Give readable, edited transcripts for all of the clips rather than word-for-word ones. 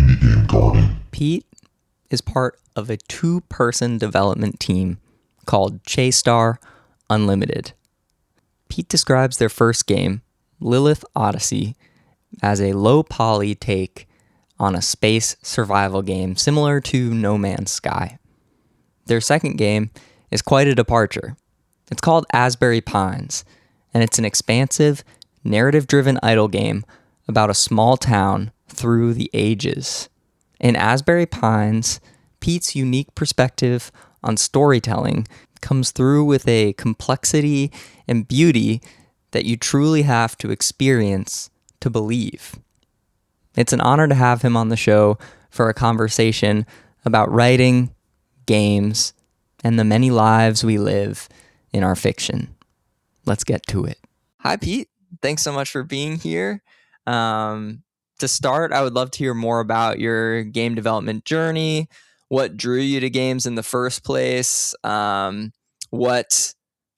indie game garden. Pete is part of a 2-person development team called Chaystar Unlimited. Pete describes their first game, Lilith Odyssey, as a low-poly take on a space survival game similar to No Man's Sky. Their second game is quite a departure. It's called Asbury Pines, and it's an expansive, narrative-driven idle game about a small town through the ages. In Asbury Pines, Pete's unique perspective on storytelling comes through with a complexity and beauty that you truly have to experience to believe. It's an honor to have him on the show for a conversation about writing, games, and the many lives we live in our fiction. Let's get to it. Hi, Pete. Thanks so much for being here. To start, I would love to hear more about your game development journey, what drew you to games in the first place, what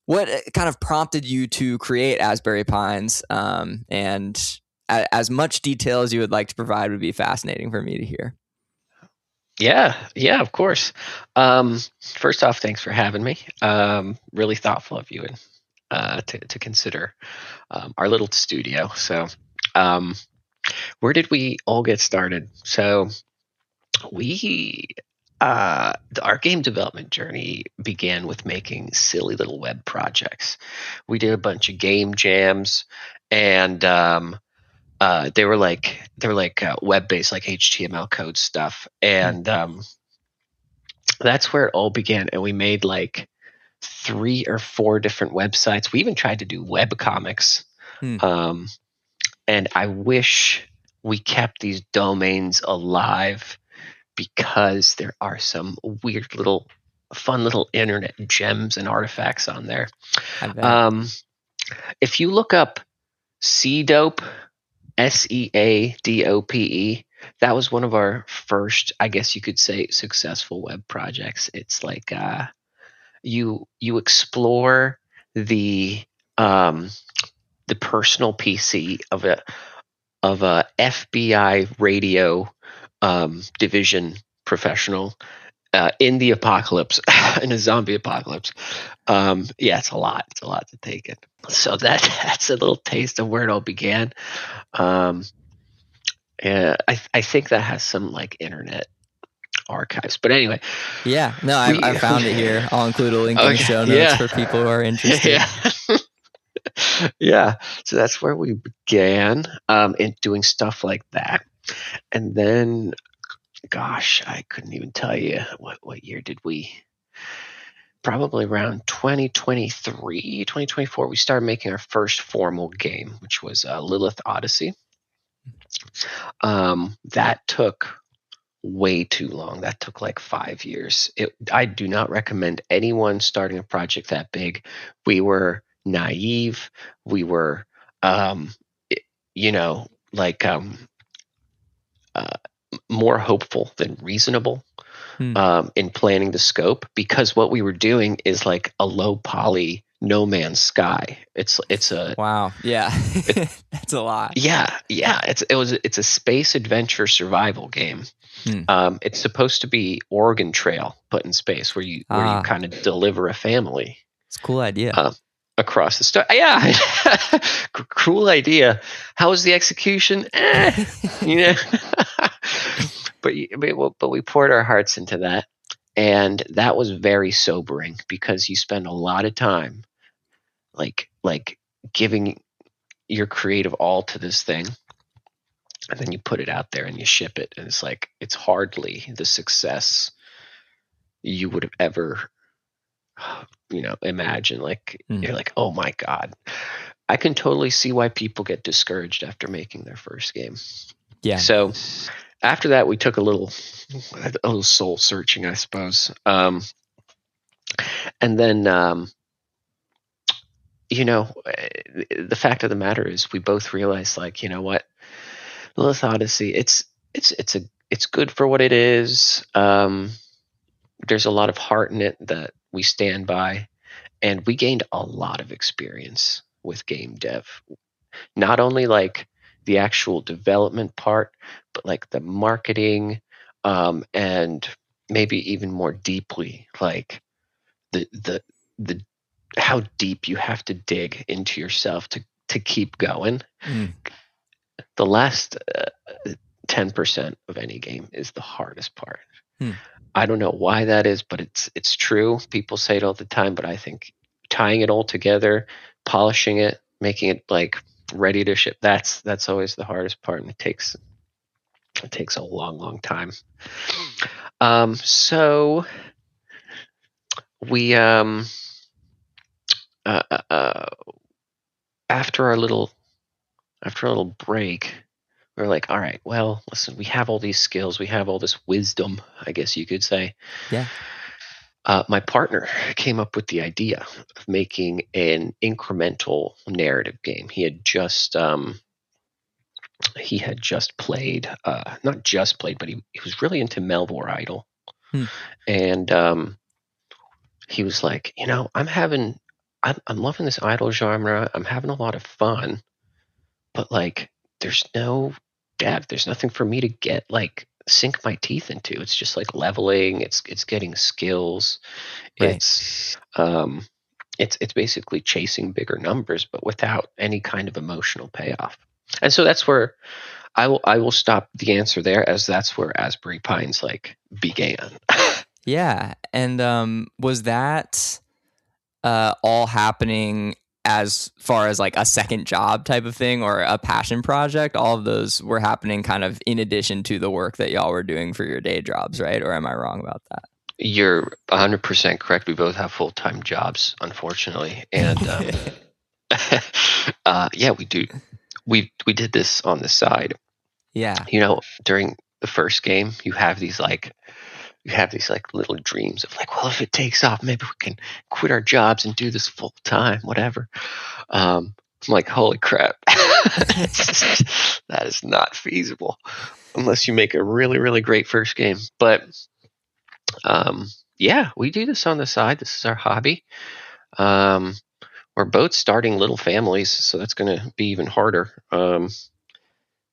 kind of prompted you to create Asbury Pines, and as much detail as you would like to provide would be fascinating for me to hear. Yeah, of course. First off, thanks for having me. Really thoughtful of you and to consider our little studio. So, where did we all get started? So we our game development journey began with making silly little web projects. We did a bunch of game jams, and they were like web-based, like HTML code stuff, and that's where it all began. And we made like 3 or 4 different websites. We even tried to do web comics. And I wish we kept these domains alive, because there are some weird little fun little internet gems and artifacts on there. If you look up Seadope, SEADOPE, that was one of our first, I guess you could say, successful web projects. It's like you explore the personal PC of a FBI radio division professional in the apocalypse, in a zombie apocalypse. It's a lot to take in. So that's a little taste of where it all began. I think that has some like internet archives, but anyway. I found it here. I'll include a link in the show notes for people who are interested. Yeah, so that's where we began in doing stuff like that. And then, gosh, I couldn't even tell you what year did we. Probably around 2023, 2024, we started making our first formal game, which was Lilith Odyssey. That took way too long. That took like 5 years. I do not recommend anyone starting a project that big. We were naive. We were, more hopeful than reasonable in planning the scope, because what we were doing is like a low poly No Man's Sky. It's a wow. Yeah. That's a lot. Yeah. It's a space adventure survival game. It's supposed to be Oregon Trail put in space, where you kind of deliver a family. It's a cool idea. Across the star. Yeah. Cool idea. How was the execution? But we poured our hearts into that, and that was very sobering, because you spend a lot of time like giving your creative all to this thing, and then you put it out there and you ship it, and it's like, it's hardly the success you would have ever imagine. Like you're like, oh my God. I can totally see why people get discouraged after making their first game. Yeah. So after that, we took a little soul searching, I suppose. And then, the fact of the matter is, we both realized, like, you know what, Lilith Odyssey, it's good for what it is. There's a lot of heart in it that we stand by, and we gained a lot of experience with game dev. Not only like the actual development part, but like the marketing, and maybe even more deeply, like the how deep you have to dig into yourself to keep going. Mm. The last 10% of any game is the hardest part. Hmm. I don't know why that is, but it's true. People say it all the time, but I think tying it all together, polishing it, making it like ready to ship, that's always the hardest part, and it takes a long, long time. So we uh, uh, uh, after our little break, we are like, all right, well, listen, we have all these skills, we have all this wisdom, I guess you could say. Yeah. My partner came up with the idea of making an incremental narrative game. He had just played, not just played, but he was really into Melvor Idol, Hmm. and he was like, I'm loving this idol genre. I'm having a lot of fun, but like, there's no depth. There's nothing for me to get like sink my teeth into. It's just like leveling. It's getting skills. Right. Um, it's basically chasing bigger numbers, but without any kind of emotional payoff. And so that's where I will stop the answer there, as that's where Asbury Pines like began. Yeah. And was that all happening as far as like a second job type of thing or a passion project? All of those were happening kind of in addition to the work that y'all were doing for your day jobs, right? Or am I wrong about You're 100% correct. We both have full-time jobs, unfortunately, and that? yeah, we do. We did this on the side. Yeah. During the first game, you have these like little dreams of like, well, if it takes off, maybe we can quit our jobs and do this full time, whatever. I'm like, holy crap, that is not feasible unless you make a really, really great first game. But yeah, we do this on the side. This is our hobby. Um, we're both starting little families, so that's going to be even harder. But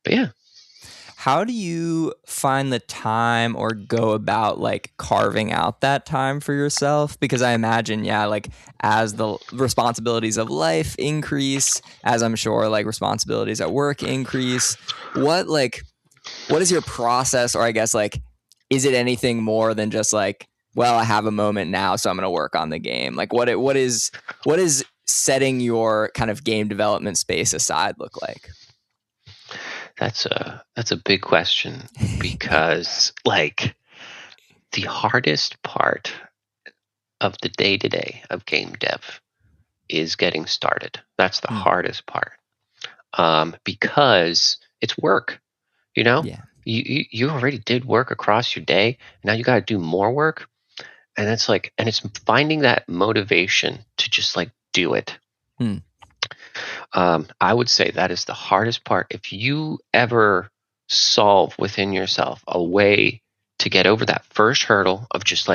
yeah, How do you find the time or go about like carving out that time for yourself? Because I imagine, yeah, like as the responsibilities of life increase, as I'm sure like responsibilities at work increase, what is your process? Or I guess like, is it anything more than just like, well, I have a moment now, so I'm going to work on the game? Like what is setting your kind of game development space aside look like? that's a big question, because like the hardest part of the day to day of game dev is getting started. That's the Hmm. hardest part, because it's work. You know, Yeah. you already did work across your day. Now you got to do more work, and it's finding that motivation to just like do it. Hmm. I would say that is the hardest part. If you ever solve within yourself a way to get over that first hurdle of just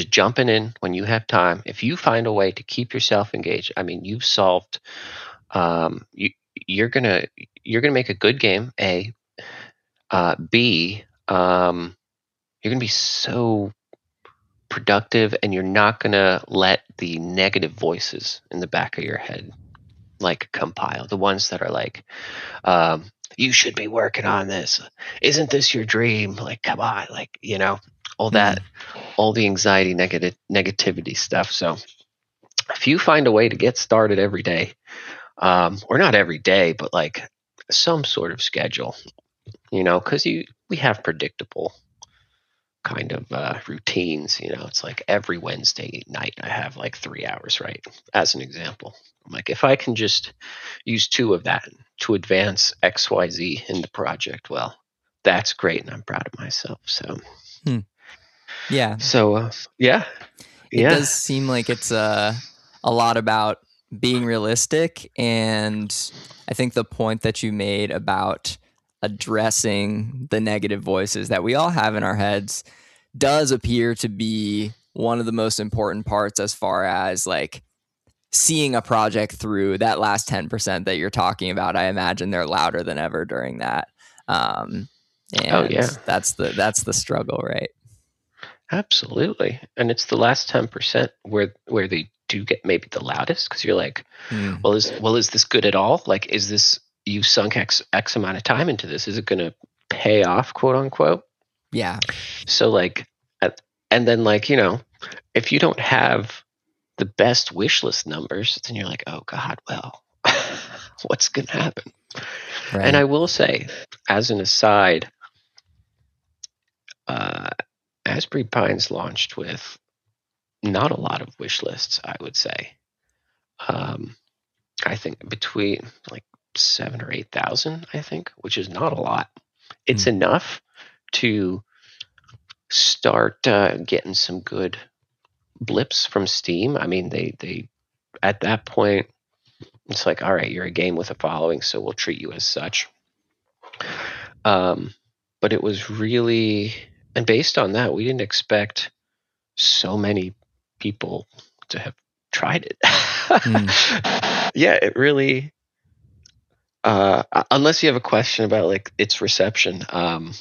jumping in when you have time, if you find a way to keep yourself engaged, I mean, you've solved. You you're gonna you're gonna make a good game. B. You're gonna be so productive, and you're not gonna let the negative voices in the back of your head like compile, the ones that are like, you should be working on this, isn't this your dream, like, come on, like, all Hmm. that, all the anxiety, negativity stuff. So if you find a way to get started every day, or not every day, but like some sort of schedule, because we have predictable kind of routines. It's like every Wednesday night I have like 3 hours, right? As an example, I'm like, if I can just use two of that to advance XYZ in the project, well, that's great, and I'm proud of myself. So, Hmm. Yeah. so yeah, It yeah, does seem like it's a lot about being realistic. And I think the point that you made about addressing the negative voices that we all have in our heads does appear to be one of the most important parts as far as like seeing a project through that last 10% that you're talking about. I imagine they're louder than ever during that. Um, Oh and yeah, that's the struggle, right? absolutely. And it's the last 10% where they do get maybe the loudest, because you're like, Mm. well, is this good at all? Like, is this, you sunk X amount of time into this? Is it going to pay off, quote unquote? Yeah. So like, and then like, if you don't have the best wish list numbers, then you're like, oh God, well, what's going to happen? And I Right. will say, as an aside, uh, Asbury Pines launched with not a lot of wish lists, I would say. Um, I think between like 7 or 8,000, I think, which is not a lot. It's Mm. enough to start getting some good blips from Steam. I mean, they at that point, it's like, all right, you're a game with a following, so we'll treat you as such. Um, but it was really, and based on that, we didn't expect so many people to have tried it. Mm. Yeah, it really. Unless you have a question about like its reception, I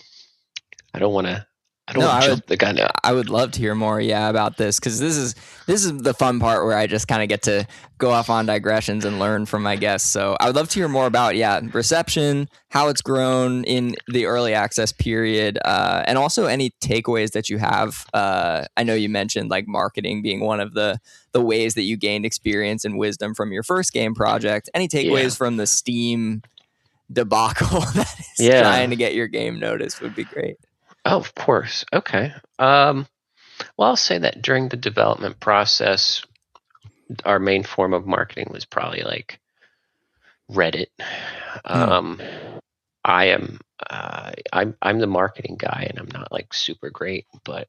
don't want to. I don't No, want to I would jump the gun. I would love to hear more, yeah, about this, because this is the fun part where I just kind of get to go off on digressions and learn from my guests. So I would love to hear more about, yeah, reception, how it's grown in the early access period, and also any takeaways that you have. I know you mentioned like marketing being one of the ways that you gained experience and wisdom from your first game project. Any Yeah, takeaways from the Steam debacle that is yeah. trying to get your game noticed would be great. Oh, of course. Okay. Well, I'll say that during the development process, our main form of marketing was probably like Reddit. Hmm. Um, I am I'm the marketing guy, and I'm not like super great, but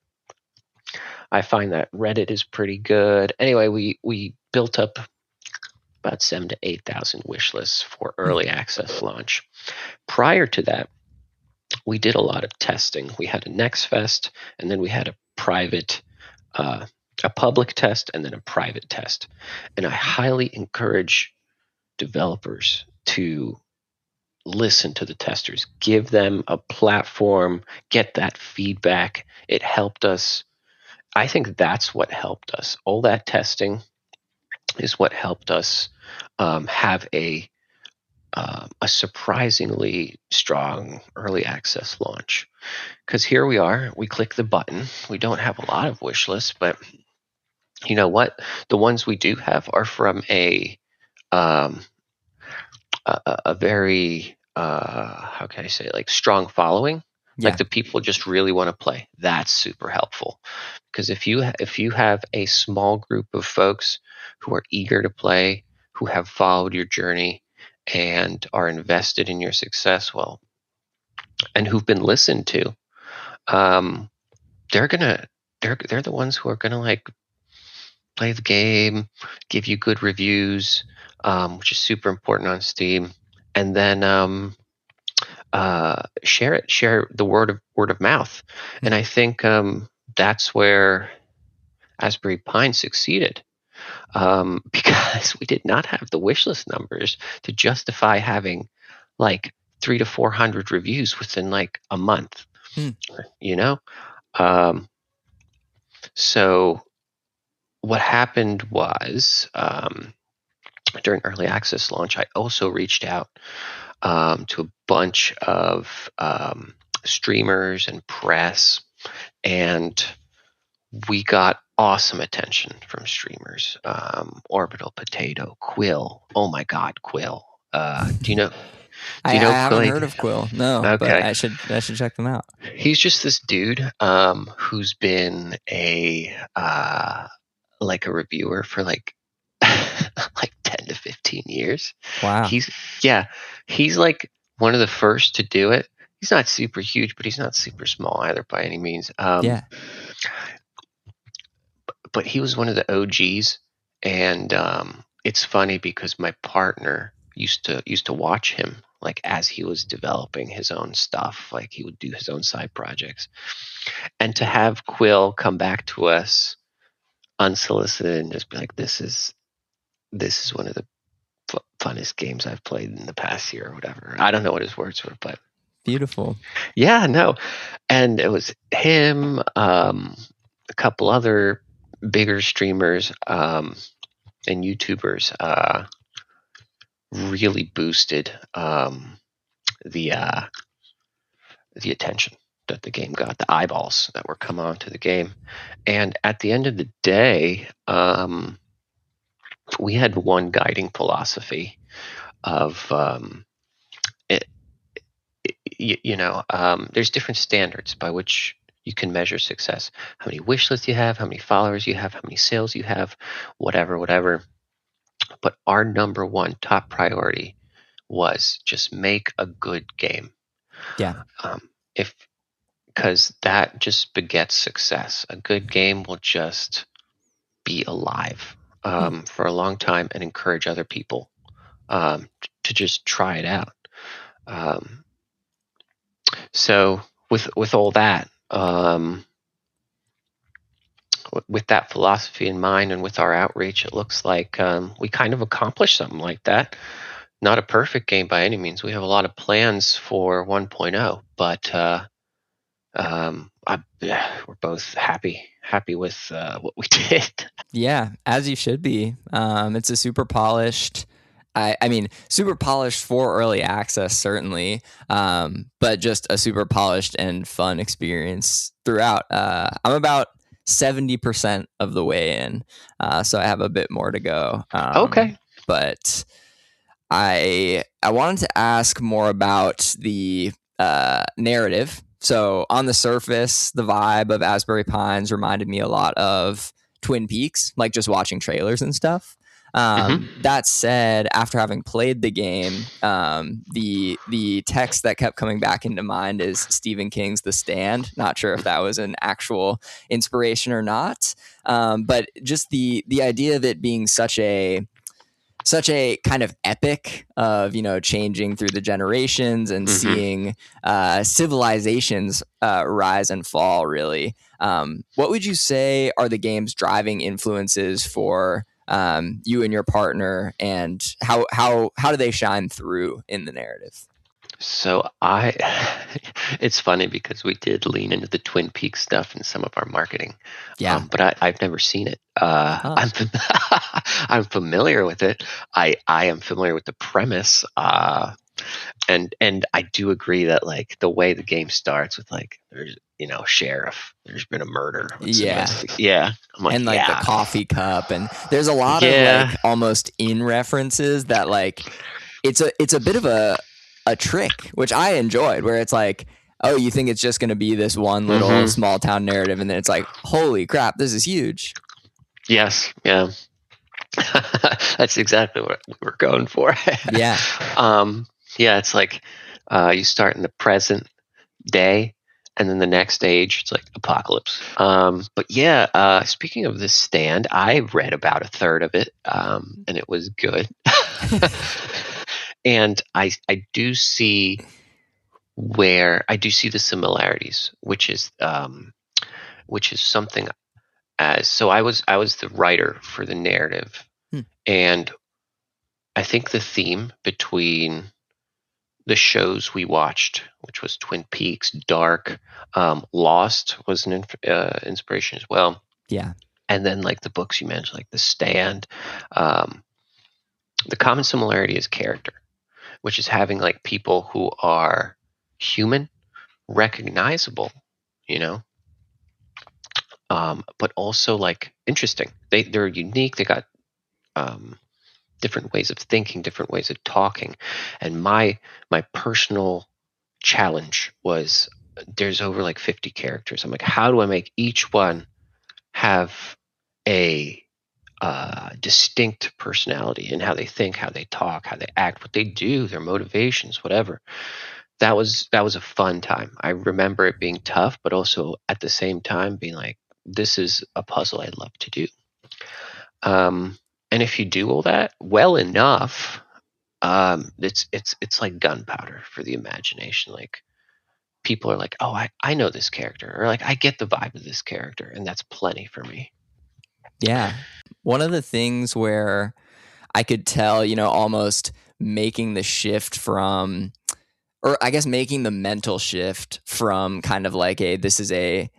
I find that Reddit is pretty good. Anyway, we built up about 7 to 8,000 wish lists for Hmm. early access launch. Prior to that, we did a lot of testing. We had a Next Fest, and then we had uh, a public test, and then a private test. And I highly encourage developers to listen to the testers, give them a platform, get that feedback. It helped us. I think that's what helped us. All that testing is what helped us have a surprisingly strong early access launch. Because here we are, we click the button. We don't have a lot of wish lists, but you know what? The ones we do have are from um, a very how can I say it, like strong following. Like Yeah. the people just really want to play. That's super helpful, because if you have a small group of folks who are eager to play, who have followed your journey and are invested in your success, well, and who've been listened to, um, they're gonna they're the ones who are gonna like play the game, give you good reviews, which is super important on Steam, and then share the word of mouth. And Hmm. I think that's where Asbury Pine succeeded, because we did not have the wishlist numbers to justify having like 300 to 400 reviews within like a month. Hmm. You know, um, so what happened was, during early access launch, I also reached out to a bunch of streamers and press, and we got awesome attention from streamers. Orbital Potato, Quill. Oh my God, Quill. Do you know? I, Do you I know haven't heard like? of Quill, no, but Okay, I should check them out. he's just this dude who's been a like a reviewer for like like 10 to 15 years. Wow. He's Yeah, he's like one of the first to do it. He's not super huge, but he's not super small either by any means. Yeah. But he was one of the OGs, and it's funny because my partner used to watch him like as he was developing his own stuff. Like he would do his own side projects, and to have Quill come back to us unsolicited and just be like, this is one of the funnest games I've played in the past year or whatever. I don't know what his words were, but Beautiful. yeah, no. And it was him, a couple other bigger streamers, and YouTubers, really boosted, the the attention that the game got, the eyeballs that were coming onto the game. And at the end of the day, we had one guiding philosophy of, it, there's different standards by which you can measure success. How many wish lists you have, how many followers you have, how many sales you have, whatever. But our number one top priority was just make a good game. Yeah. If Because that just begets success. A good game will just be alive, for a long time and encourage other people, to just try it out. Um, so with all that, with that philosophy in mind and with our outreach, it looks like, we kind of accomplished something like that. Not a perfect game by any means. We have a lot of plans for 1.0, but we're both happy with, what we did. Yeah, as you should be. It's a super polished. I mean, super polished for early access, certainly, but just a super polished and fun experience throughout. I'm about 70% of the way in, so I have a bit more to go. Okay. But I wanted to ask more about the narrative. So on the surface, the vibe of Asbury Pines reminded me a lot of Twin Peaks, like just watching trailers and stuff. That said, after having played the game, the text that kept coming back into mind is Stephen King's The Stand. Not sure if that was an actual inspiration or not, but just the idea of it being such a kind of epic of changing through the generations and seeing civilizations rise and fall. Really, what would you say are the game's driving influences for you and your partner, and how do they shine through in the narrative? So it's funny because we did lean into the Twin Peaks stuff in some of our marketing, Yeah. but I've never seen it. Huh. I'm familiar with it. I am familiar with the premise, and I do agree that like the way the game starts with like there's sheriff, there's been a murder. Let's Yeah. investigate. Yeah, I'm like And like the yeah, coffee cup, and there's a lot of yeah, like almost in references that like it's a bit of a trick, which I enjoyed, where it's like, oh, you think it's just going to be this one little mm-hmm. small town narrative, and then it's like, holy crap, this is huge. Yes, yeah. That's exactly what we were going for. Yeah. um, yeah, it's like, you start in the present day, and then the next age, it's like apocalypse. But yeah, speaking of this stand, I read about a third of it, and it was good. And I do see the similarities, which is something, as so I was the writer for the narrative, Hmm. and I think the theme between the shows we watched, which was Twin Peaks, Dark, Lost was an inspiration as well, Yeah. and then like the books you mentioned, like The Stand. Um, the common similarity is character, which is having like people who are human, recognizable, you know, but also like interesting. They're unique. They got, um, different ways of thinking, different ways of talking, and my personal challenge was, there's over like 50 characters. I'm like, how do I make each one have a, distinct personality in how they think, how they talk, how they act, what they do, their motivations, whatever. That was a fun time. I remember it being tough, but also at the same time being like, this is a puzzle I'd love to do. And if you do all that well enough, it's like gunpowder for the imagination. Like people are like, oh, I know this character, or like I get the vibe of this character, and that's plenty for me. Yeah. One of the things where I could tell, almost making the shift from, or I guess making the mental shift from kind of like this is a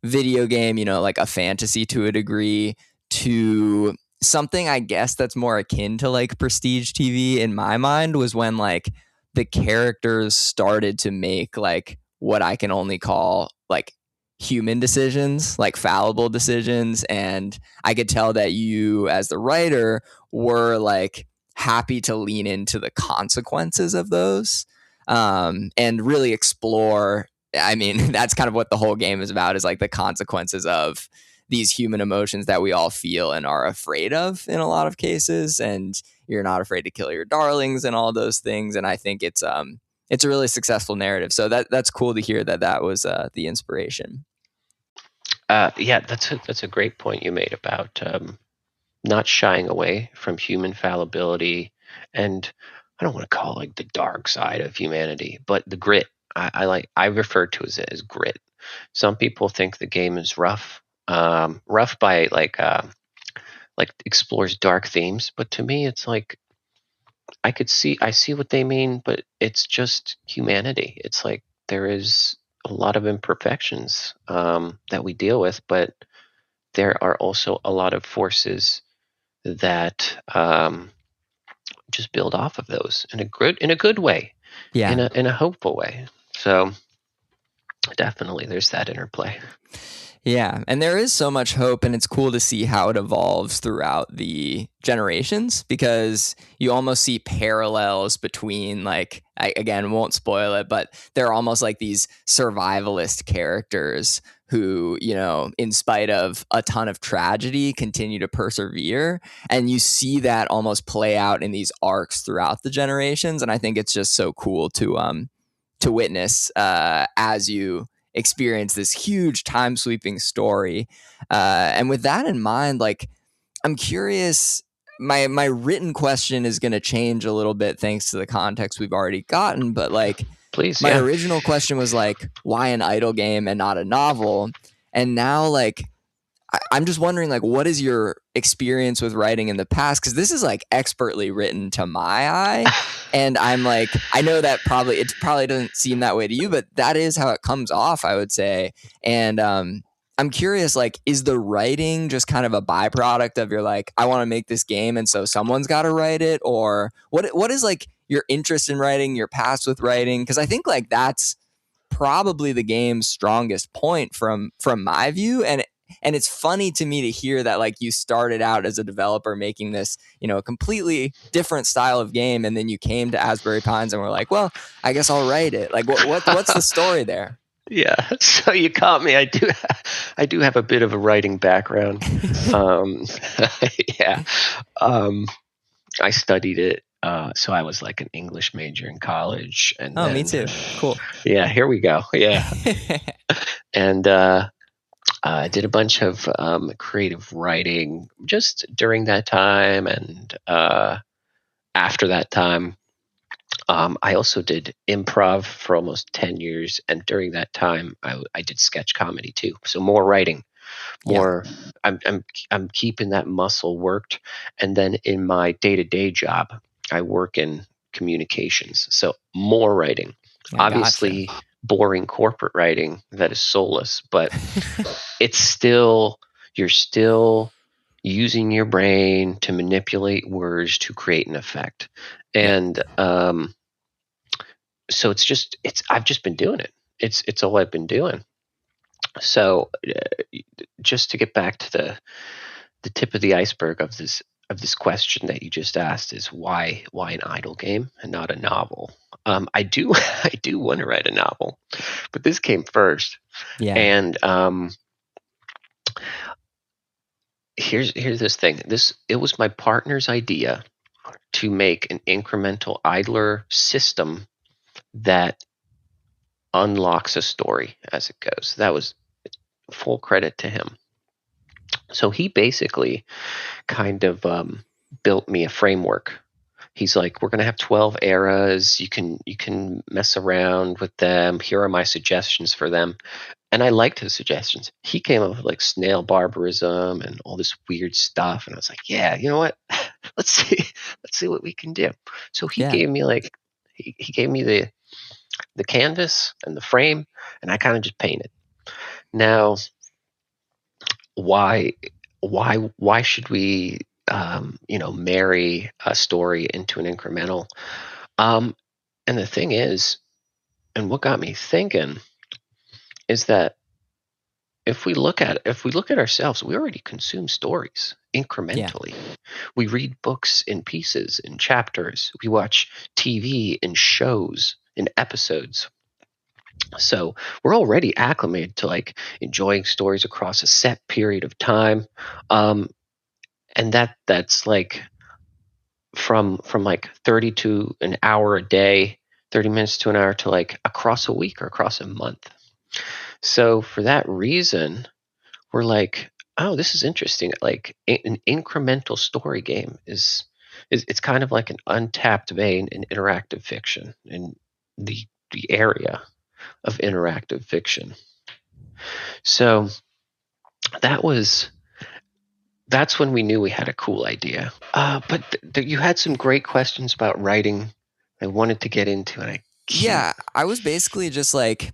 video game, like a fantasy to a degree, to something I guess that's more akin to like prestige TV in my mind, was when like the characters started to make like what I can only call like human decisions, like fallible decisions. And I could tell that you, as the writer, were like happy to lean into the consequences of those, and really explore. I mean, that's kind of what the whole game is about, is like the consequences of these human emotions that we all feel and are afraid of in a lot of cases. And you're not afraid to kill your darlings and all those things. And I think it's a really successful narrative. So that's cool to hear that was the inspiration. Yeah, that's a great point you made about not shying away from human fallibility, and I don't want to call it like the dark side of humanity, but the grit. I refer to it as grit. Some people think the game is rough, rough by like explores dark themes, but to me, it's like I see what they mean, but it's just humanity. It's like there is a lot of imperfections that we deal with, but there are also a lot of forces that just build off of those in a good way, Yeah. in a hopeful way. So definitely, there's that interplay. Yeah, and there is so much hope, and it's cool to see how it evolves throughout the generations, because you almost see parallels between, like, I again won't spoil it, but they're almost like these survivalist characters who, in spite of a ton of tragedy, continue to persevere. And you see that almost play out in these arcs throughout the generations. And I think it's just so cool to witness as you experience this huge time sweeping story. And with that in mind, like, I'm curious. My written question is going to change a little bit thanks to the context we've already gotten. But like, Please, my yeah. original question was like, why an idle game and not a novel? And now, like, I'm just wondering, like, what is your experience with writing in the past? Because this is like expertly written to my eye, and I'm like, I know that it probably doesn't seem that way to you, but that is how it comes off, I would say. And I'm curious, like, is the writing just kind of a byproduct of your like, I want to make this game, and so someone's got to write it, or what is like your interest in writing, your past with writing? Because I think like that's probably the game's strongest point from my view. And it's funny to me to hear that like you started out as a developer making this, a completely different style of game, and then you came to Asbury Pines and were like, well, I guess I'll write it. Like, what's the story there? Yeah, so you caught me. I do have a bit of a writing background. Um, yeah, um, I studied it. So I was like an English major in college, and Oh, me then too. Cool. yeah, here we go. Yeah, and I did a bunch of creative writing just during that time, and after that time, I also did improv for almost 10 years, and during that time, I did sketch comedy too. So more writing, Yeah. more. I'm keeping that muscle worked, and then in my day-to-day job, I work in communications, so more writing. I gotcha. Obviously, boring corporate writing that is soulless, but it's still you're still using your brain to manipulate words to create an effect, Yep. and so I've just been doing it. It's all I've been doing. So just to get back to the tip of the iceberg of this question that you just asked, is why an idle game and not a novel? I do I do want to write a novel, but this came first. Yeah. And here's this thing. It was my partner's idea to make an incremental idler system that unlocks a story as it goes. That was full credit to him. So he basically kind of built me a framework. He's like, we're going to have 12 eras. You can mess around with them. Here are my suggestions for them. And I liked his suggestions. He came up with like snail barbarism and all this weird stuff. And I was like, yeah, you know what? let's see, let's see what we can do. So he Yeah. gave me like, he gave me the canvas and the frame, and I kind of just painted. Now, why why should we marry a story into an incremental? Um, and the thing is, and what got me thinking is that if we look at ourselves, we already consume stories Yeah. incrementally. We read books in pieces, in chapters. We watch TV in shows, in episodes. So we're already acclimated to like enjoying stories across a set period of time. Um, and that's like from like 30 to an hour a day, 30 minutes to an hour to like across a week or across a month. So for that reason, we're like, oh, this is interesting. Like an incremental story game is it's kind of like an untapped vein in interactive fiction, in the area of interactive fiction. So that was that's when we knew we had a cool idea. But you had some great questions about writing I wanted to get into, and I can't. Yeah, I was basically just like,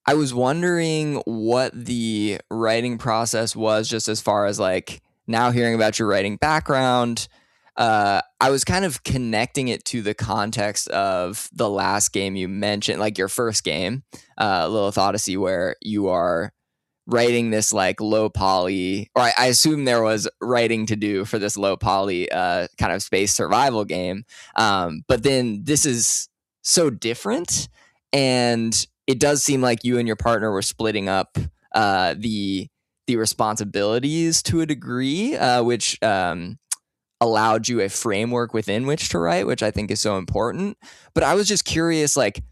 I was wondering what the writing process was, just as far as like now hearing about your writing background. I was kind of connecting it to the context of the last game you mentioned, like your first game, Lilith Odyssey, where you are writing this like low poly, or I assume there was writing to do for this low poly kind of space survival game. But then this is so different, and it does seem like you and your partner were splitting up the responsibilities to a degree, which allowed you a framework within which to write, which I think is so important. But I was just curious, like,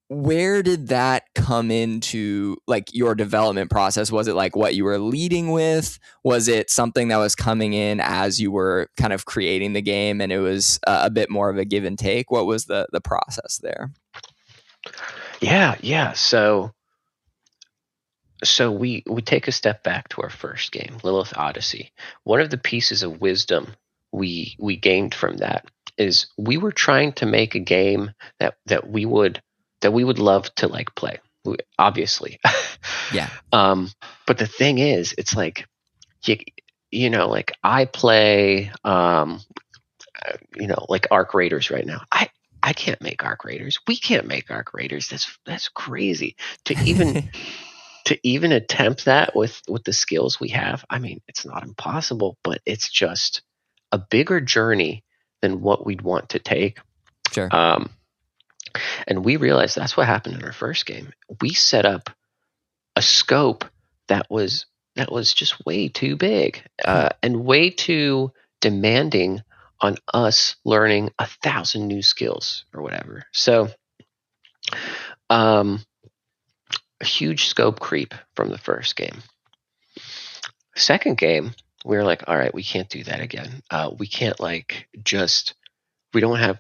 where did that come into like your development process? Was it like what you were leading with? Was it something that was coming in as you were kind of creating the game, and it was a bit more of a give and take? What was the process there? Yeah. So we take a step back to our first game, Lilith Odyssey. One of the pieces of wisdom we gained from that is we were trying to make a game that we would love to like play. Obviously. Yeah. But the thing is, it's like you, like I play like Arc Raiders right now. I can't make Arc Raiders. We can't make Arc Raiders. That's crazy to even attempt that with the skills we have. I mean, it's not impossible, but it's just a bigger journey than what we'd want to take. Sure. Um, and we realized that's what happened in our first game. We set up a scope that was just way too big and way too demanding on us learning 1,000 new skills or whatever. So, um, a huge scope creep from the first game. Second game, we were like, all right, we can't do that again. We can't like just we don't have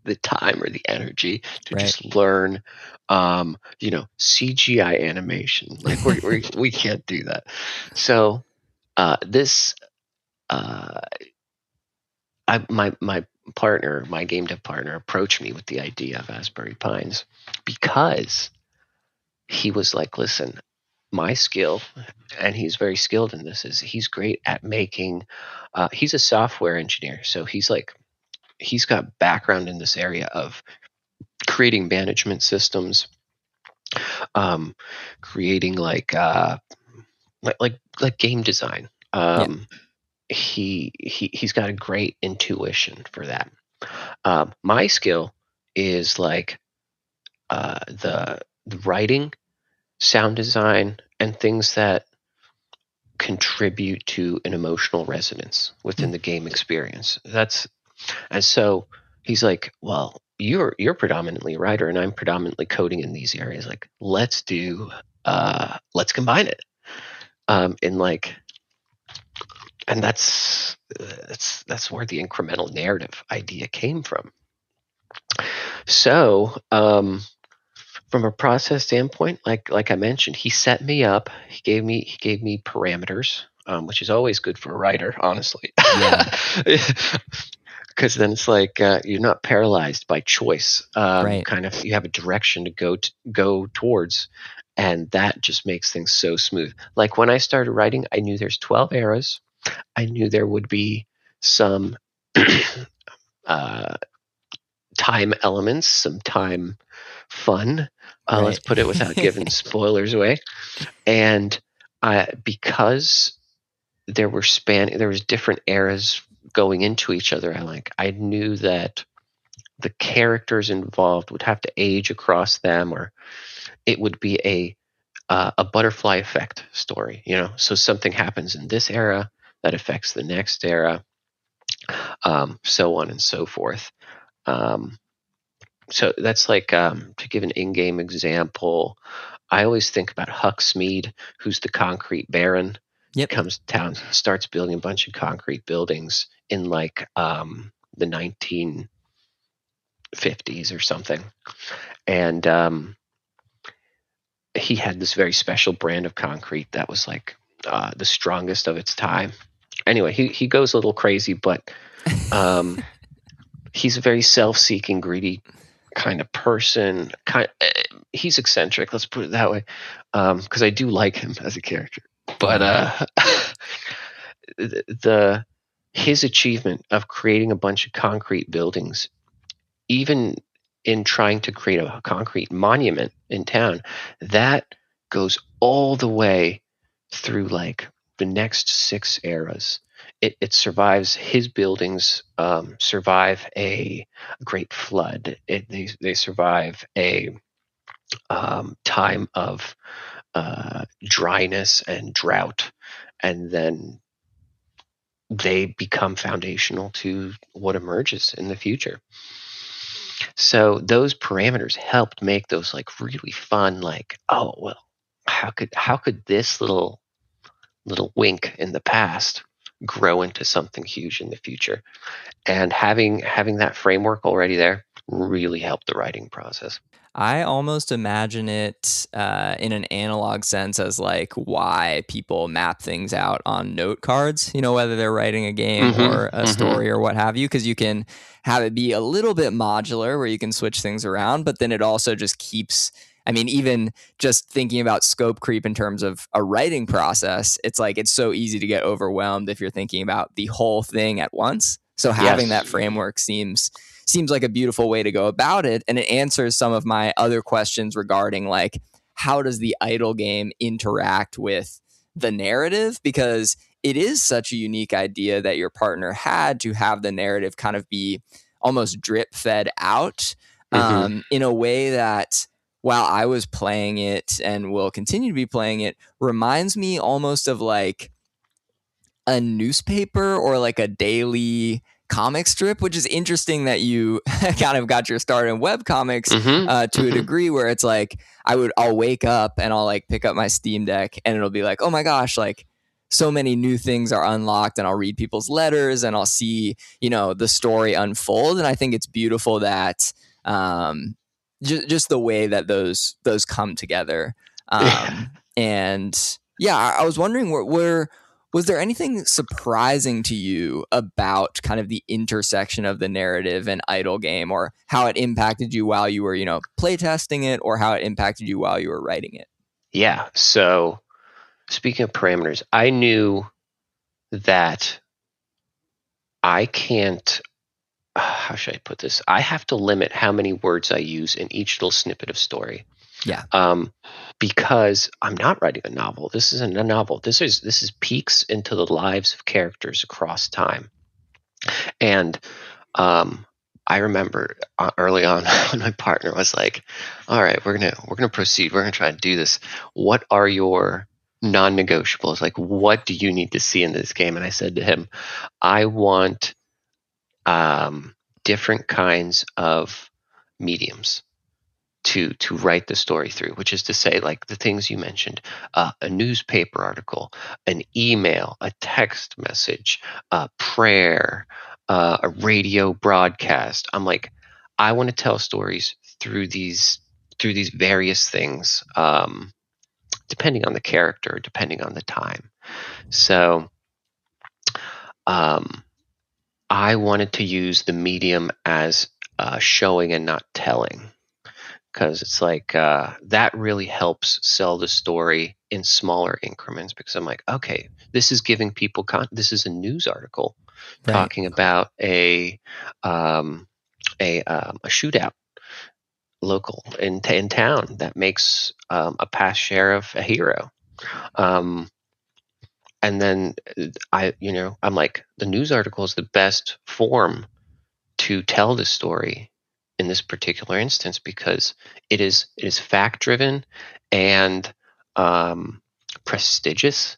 the time or the energy to Right. just learn CGI animation. Like we can't do that. So this my partner, my game dev partner, approached me with the idea of Asbury Pines because he was like, listen, my skill, and he's very skilled in this, is he's great at making he's a software engineer, so he's got background in this area of creating management systems, um, creating like game design. Yeah. He's got a great intuition for that. My skill is like the writing, sound design, and things that contribute to an emotional resonance within the game experience. And so he's like, well, you're predominantly a writer and I'm predominantly coding in these areas. Like, let's combine it. And like, and that's where the incremental narrative idea came from. So, from a process standpoint, like I mentioned, he set me up. He gave me parameters. which is always good for a writer, honestly. Yeah. Because then it's like you're not paralyzed by choice. Right. Kind of, you have a direction to go towards, and that just makes things so smooth. Like when I started writing, I knew there's 12 eras. I knew there would be some uh, time elements, some time fun. Let's Right. put it without giving spoilers away. And because there was different eras going into each other, I knew that the characters involved would have to age across them, or it would be a butterfly effect story. So something happens in this era that affects the next era, so on and so forth. Um, so that's like, to give an in-game example, I always think about Hucksmead, who's the concrete baron. He Yep. comes to town, starts building a bunch of concrete buildings in like the 1950s or something, and he had this very special brand of concrete that was like the strongest of its time. Anyway, he goes a little crazy, but um, he's a very self-seeking, greedy kind of person. He's eccentric, let's put it that way, because I do like him as a character. But Yeah. the his achievement of creating a bunch of concrete buildings, even in trying to create a concrete monument in town, that goes all the way through like the next 6 eras. It survives, his buildings survive a great flood. They survive a time of dryness and drought, and then they become foundational to what emerges in the future. So those parameters helped make those like really fun, like, oh well, how could this little wink in the past grow into something huge in the future? And having that framework already there really helped the writing process. I almost imagine it in an analog sense as like why people map things out on note cards, whether they're writing a game Mm-hmm. or a Mm-hmm. story or what have you, because you can have it be a little bit modular where you can switch things around, but then it also just keeps. I mean, even just thinking about scope creep in terms of a writing process, it's like it's so easy to get overwhelmed if you're thinking about the whole thing at once. So having that Yes. framework seems like a beautiful way to go about it. And it answers some of my other questions regarding like, how does the idle game interact with the narrative? Because it is such a unique idea that your partner had to have the narrative kind of be almost drip fed out Mm-hmm. in a way that while I was playing it and will continue to be playing it, reminds me almost of like a newspaper or like a daily comic strip, which is interesting that you kind of got your start in web comics Mm-hmm. to a Mm-hmm. degree where it's like I'll wake up and I'll like pick up my Steam Deck and it'll be like, oh my gosh, like so many new things are unlocked, and I'll read people's letters and I'll see the story unfold. And I think it's beautiful that just the way that those come together. Yeah. And yeah, I was wondering where was there anything surprising to you about kind of the intersection of the narrative and idle game, or how it impacted you while you were, playtesting it, or how it impacted you while you were writing it? Yeah. So speaking of parameters, I knew that I can't. How should I put this? I have to limit how many words I use in each little snippet of story, Yeah. um, because I'm not writing a novel. This isn't a novel. This is peeks into the lives of characters across time. And um, I remember early on when my partner was like, "All right, we're gonna proceed. We're gonna try to do this. What are your non-negotiables? Like, what do you need to see in this game?" And I said to him, "I want um, different kinds of mediums to write the story through, which is to say, like the things you mentioned, a newspaper article, an email, a text message, a prayer, a radio broadcast." I'm like, I want to tell stories through these various things, depending on the character, depending on the time. So um, I wanted to use the medium as showing and not telling, because it's like that really helps sell the story in smaller increments, because I'm like, okay, this is giving people this is a news article Right. talking about um, a shootout local in town that makes a past sheriff a hero. Um, and then I'm like, the news article is the best form to tell the story in this particular instance, because it is fact driven and um, prestigious.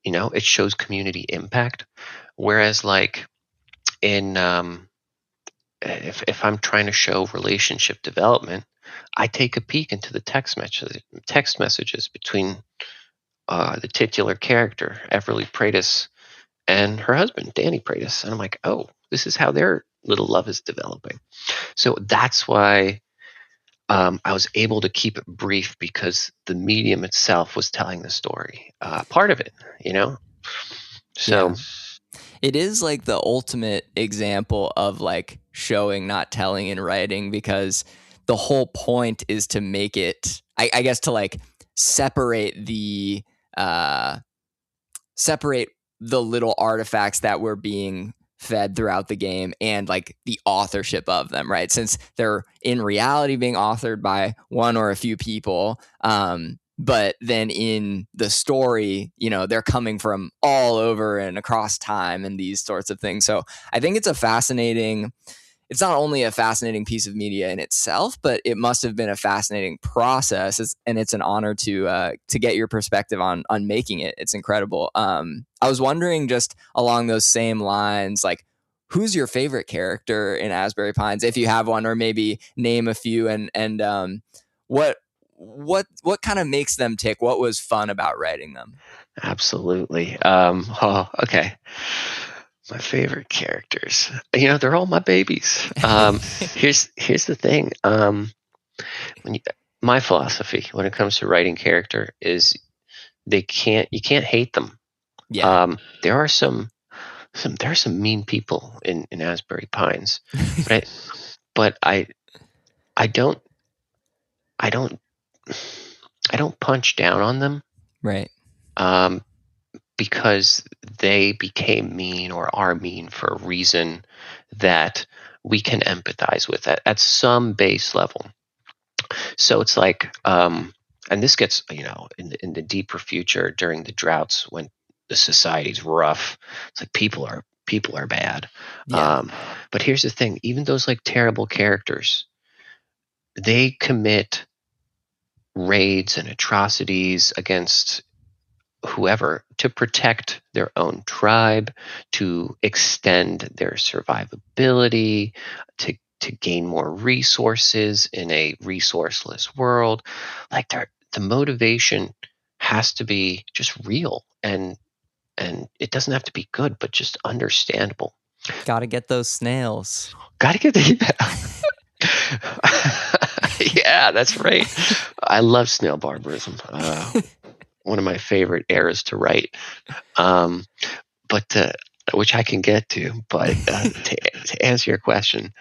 It shows community impact. Whereas, like, in if I'm trying to show relationship development, I take a peek into the text messages between the titular character Everly Pratis and her husband Danny Pratis, and I'm like, oh, this is how their little love is developing. So that's why I was able to keep it brief, because the medium itself was telling the story. Part of it, you know. So Yeah. It is like the ultimate example of like showing, not telling in writing, because the whole point is to make it, I guess, to like separate uh, separate the little artifacts that were being fed throughout the game and like the authorship of them, right? Since they're in reality being authored by one or a few people, but then in the story, they're coming from all over and across time and these sorts of things. So I think it's not only a fascinating piece of media in itself, but it must have been a fascinating process, and it's an honor to get your perspective on making it. It's incredible. I was wondering, just along those same lines, like, who's your favorite character in Asbury Pines, if you have one, or maybe name a few, and what what kind of makes them tick? What was fun about writing them? absolutely. Oh, okay. My favorite characters. They're all my babies. Here's the thing. When you, my philosophy when it comes to writing character is, you can't hate them. Yeah. There are there are some mean people in Asbury Pines, but I don't I don't I don't punch down on them, Right. um, because they became mean or are mean for a reason that we can empathize with at some base level. So it's like, and this gets, in the deeper future, during the droughts, when the society's rough. It's like people are bad. Yeah. Um, but here's the thing: even those like terrible characters, they commit raids and atrocities against whoever to protect their own tribe, to extend their survivability, to gain more resources in a resourceless world. Like, the motivation has to be just real, and it doesn't have to be good, but just understandable. Got to get those snails. Gotta get the yeah, that's right. I love snail barbarism. One of my favorite eras to write. Um, but which I can get to. But to answer your question,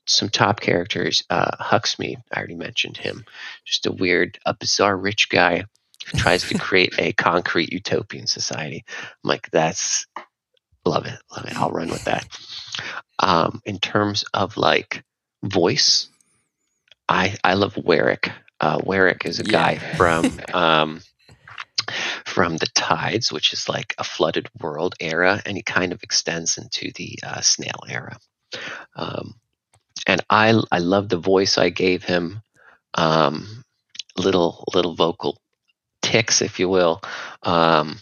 some top characters. Huxley, I already mentioned him. Just a bizarre rich guy who tries to create a concrete utopian society. I'm like, that's love it, love it. I'll run with that. In terms of like voice, I love Warwick. Warwick is a Yeah. guy from the Tides, which is like a flooded world era, and he kind of extends into the snail era. Um, and I love the voice I gave him. Um, little vocal ticks, if you will. Um,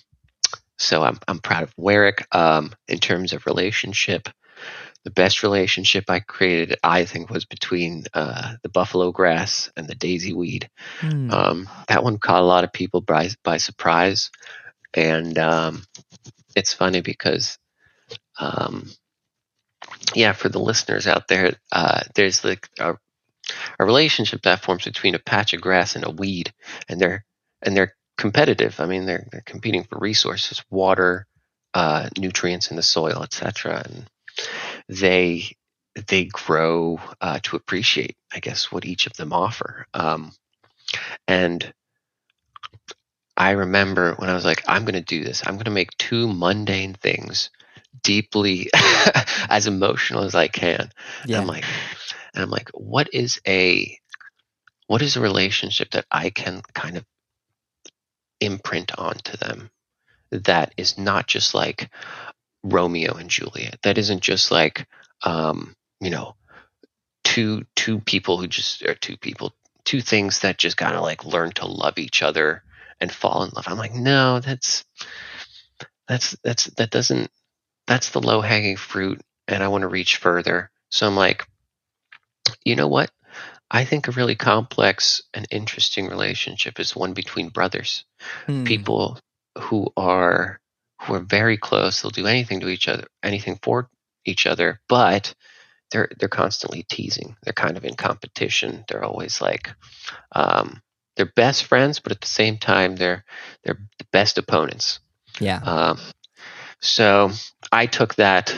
so I'm proud of Warwick. In terms of relationship, the best relationship I created, I think, was between the buffalo grass and the daisy weed. Hmm. That one caught a lot of people by surprise, and it's funny because, um, yeah, for the listeners out there, there's like a relationship that forms between a patch of grass and a weed, and they're competitive. I mean, they're competing for resources, water, nutrients in the soil, etc. And they they grow to appreciate, I guess, what each of them offer. And I remember when I was like, I'm going to do this. I'm going to make two mundane things deeply as emotional as I can. Yeah. And I'm like, what is a relationship that I can kind of imprint onto them that is not just like Romeo and Juliet. That isn't just like you know, two people who just are two people, two things that just gotta like learn to love each other and fall in love. I'm like, no, that doesn't that's the low hanging fruit, and I want to reach further. So I'm like, you know what? I think a really complex and interesting relationship is one between brothers, Hmm. people who are very close. They'll do anything to each other, anything for each other, but they're constantly teasing. They're kind of in competition. They're always like they're best friends, but at the same time they're the best opponents. Yeah. Um, so I took that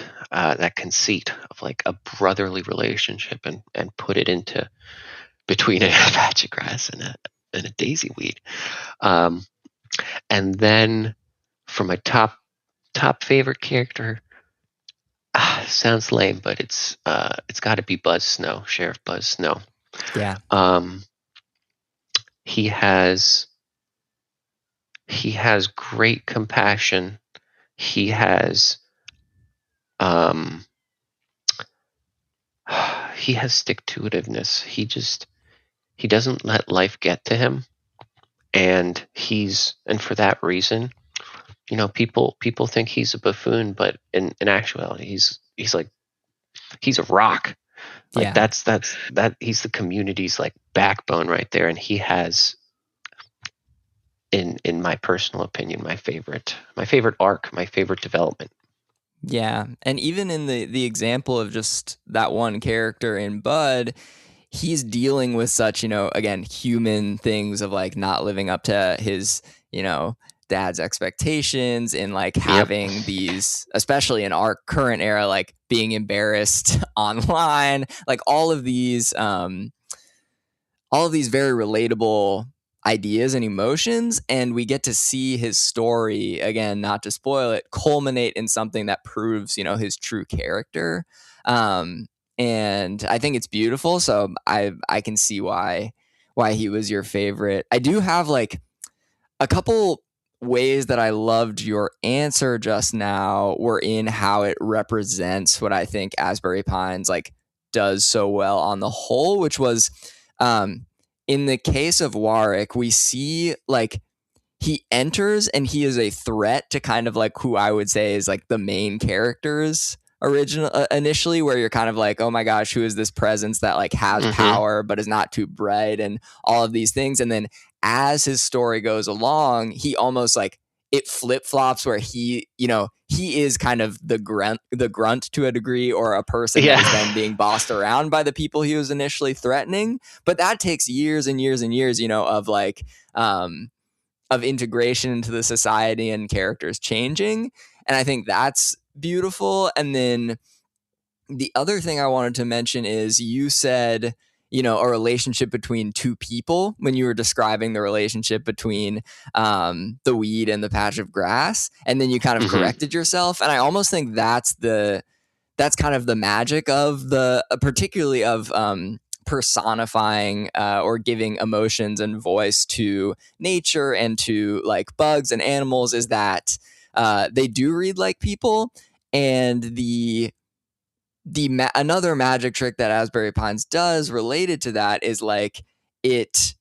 conceit of like a brotherly relationship and put it into between a patch of grass and a daisy weed. Um, and then for my top favorite character, sounds lame, but it's got to be Buzz Snow, Sheriff Buzz Snow. Yeah. Um, he has he has great compassion. He has um, he has stick to itiveness. He doesn't let life get to him, and for that reason, people think he's a buffoon, but in actuality, he's like he's a rock. Like Yeah. that he's the community's like backbone right there, and he has in my personal opinion my favorite arc, my favorite development. Yeah. And even in the example of just that one character in Bud, he's dealing with such, again, human things of like not living up to his, dad's expectations and like Yep. having these, especially in our current era, like being embarrassed online, like all of these very relatable ideas and emotions, and we get to see his story, again, not to spoil it, culminate in something that proves his true character. um and I think it's beautiful, so I can see why he was your favorite. I do have like a couple ways that I loved your answer just now were in how it represents what I think Asbury Pines like does so well on the whole, which was um, in the case of Warwick, we see like he enters and he is a threat to kind of like who I would say is like the main characters original initially, where you're kind of like, oh my gosh, who is this presence that like has Mm-hmm. power but is not too bright and all of these things. And then as his story goes along, he almost like it flip-flops where he is kind of the grunt to a degree, or a person that is then Yeah. being bossed around by the people he was initially threatening. But that takes years and years and years, of like of integration into the society and characters changing. And I think that's beautiful. And then the other thing I wanted to mention is you said, a relationship between two people when you were describing the relationship between the weed and the patch of grass. And then you kind of Mm-hmm. corrected yourself. And I almost think that's kind of the magic of particularly of personifying or giving emotions and voice to nature and to like bugs and animals, is that they do read like people. And another magic trick that Asbury Pines does related to that is like it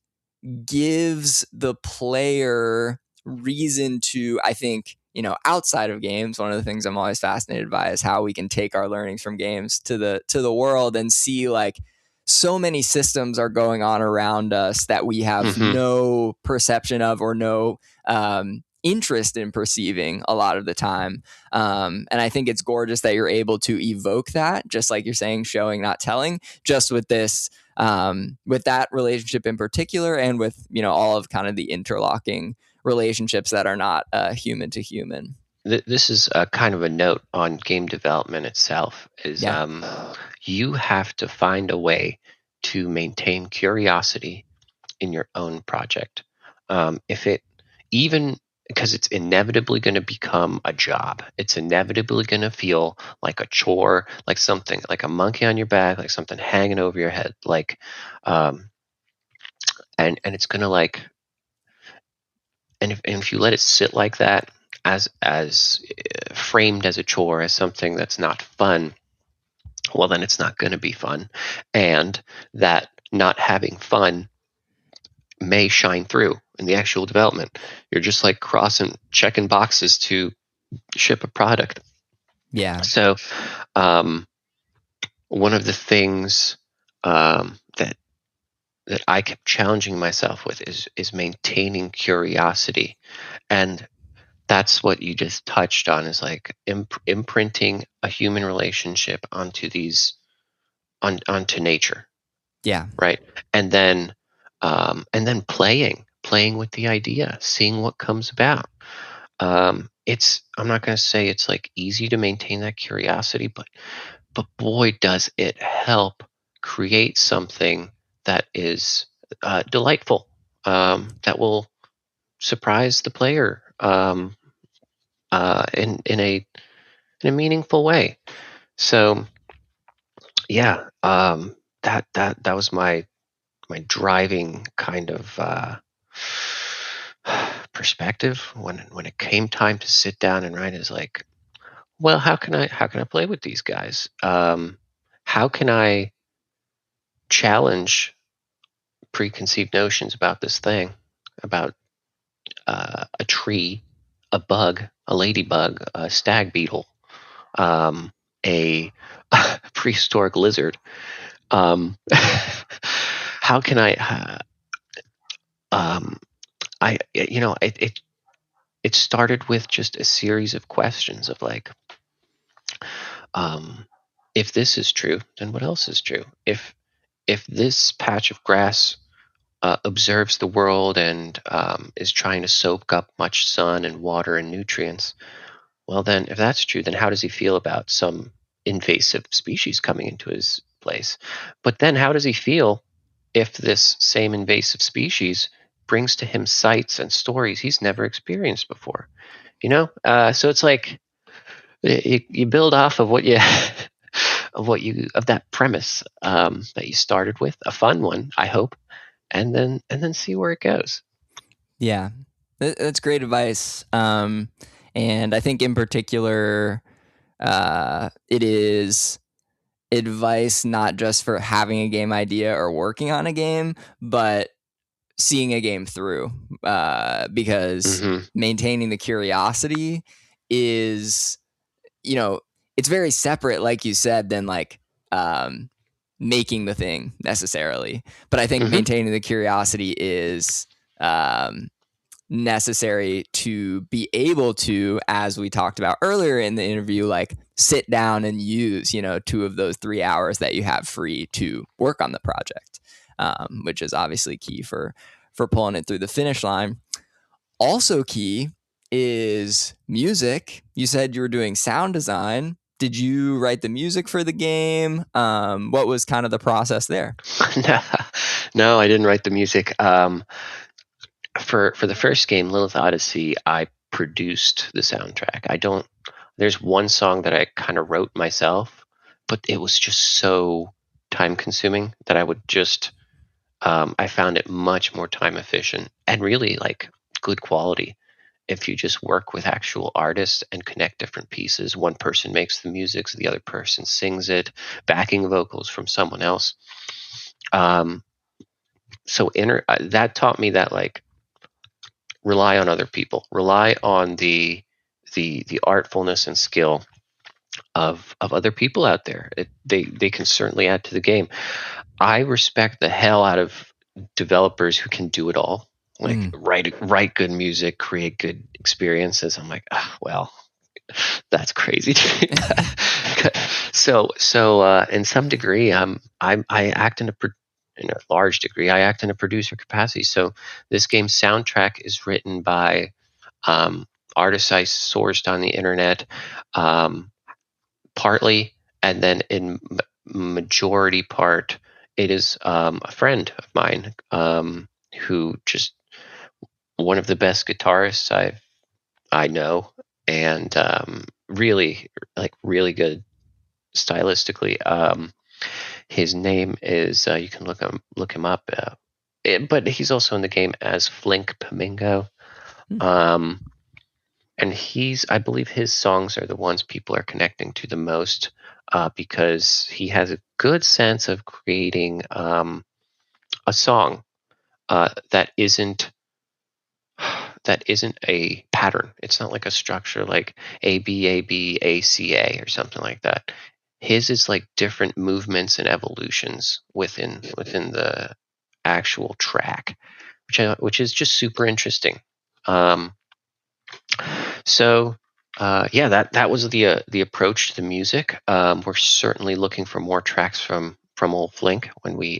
gives the player reason to, I think, outside of games, one of the things I'm always fascinated by is how we can take our learnings from games to the world and see like so many systems are going on around us that we have Mm-hmm. no perception of or no interest in perceiving a lot of the time. And I think it's gorgeous that you're able to evoke that, just like you're saying, showing, not telling, just with that relationship in particular, and with all of kind of the interlocking relationships that are not human to human. This is a kind of a note on game development itself. Is Yeah. You have to find a way to maintain curiosity in your own project. If it even Because it's inevitably going to become a job. It's inevitably going to feel like a chore, like something like a monkey on your back, like something hanging over your head, um, and it's going to and if you let it sit like that, as framed as a chore, as something that's not fun, well, then it's not going to be fun, and that not having fun may shine through in the actual development. You're just like checking boxes to ship a product. Yeah. So, um, one of the things that I kept challenging myself with is maintaining curiosity, and that's what you just touched on, is like imprinting a human relationship onto nature, Yeah. right? And then playing with the idea, seeing what comes about. It's I'm not going to say it's like easy to maintain that curiosity, but boy, does it help create something that is delightful, that will surprise the player, in a meaningful way. So yeah, that was my driving kind of perspective when it came time to sit down and write. Is like, well, how can I play with these guys? How can I challenge preconceived notions about this thing, about a tree, a bug, a ladybug, a stag beetle, a prehistoric lizard? How can um, I, it started with just a series of questions of like, um, if this is true, then what else is true? If this patch of grass observes the world and is trying to soak up much sun and water and nutrients, well, then if that's true, then how does he feel about some invasive species coming into his place? But then how does he feel if this same invasive species brings to him sights and stories he's never experienced before? So it's like you build off of what you of that premise, that you started with, a fun one, I hope, and then see where it goes. Yeah. That's great advice. And I think in particular, it is advice not just for having a game idea or working on a game, but seeing a game through, because Hmm. maintaining the curiosity is, it's very separate, like you said, than like um, making the thing necessarily. But I think Hmm. maintaining the curiosity is um, necessary to be able to, as we talked about earlier in the interview, like sit down and use, 2 of those 3 hours that you have free to work on the project, which is obviously key for pulling it through the finish line. Also key is music. You said you were doing sound design. Did you write the music for the game? What was kind of the process there? No, no, I didn't write the music. For the first game, Lilith Odyssey, I produced the soundtrack. I don't. There's one song that I kind of wrote myself, but it was just so time consuming that I would just. I found it much more time efficient and really like good quality if you just work with actual artists and connect different pieces. One person makes the music, so the other person sings it, backing vocals from someone else. Um, that taught me that, like, rely on other people, rely on the artfulness and skill of other people out there. They can certainly add to the game. I respect the hell out of developers who can do it all, like Mm, write good music, create good experiences. I'm like, well, that's crazy. So in some degree, I act in in a large degree, I act in a producer capacity. So this game's soundtrack is written by um, artists I sourced on the internet, um, partly, and then in majority part, it is a friend of mine who just one of the best guitarists I know, and really really good stylistically. His name is you can look him up, but he's also in the game as Flink Pamingo. Hmm. Um, and I believe his songs are the ones people are connecting to the most, because he has a good sense of creating a song that isn't a pattern. It's not like a structure like A B A B A C A or something like that. His is like different movements and evolutions within the actual track, which is just super interesting. Um, so yeah, that was the approach to the music. We're certainly looking for more tracks from Old Flink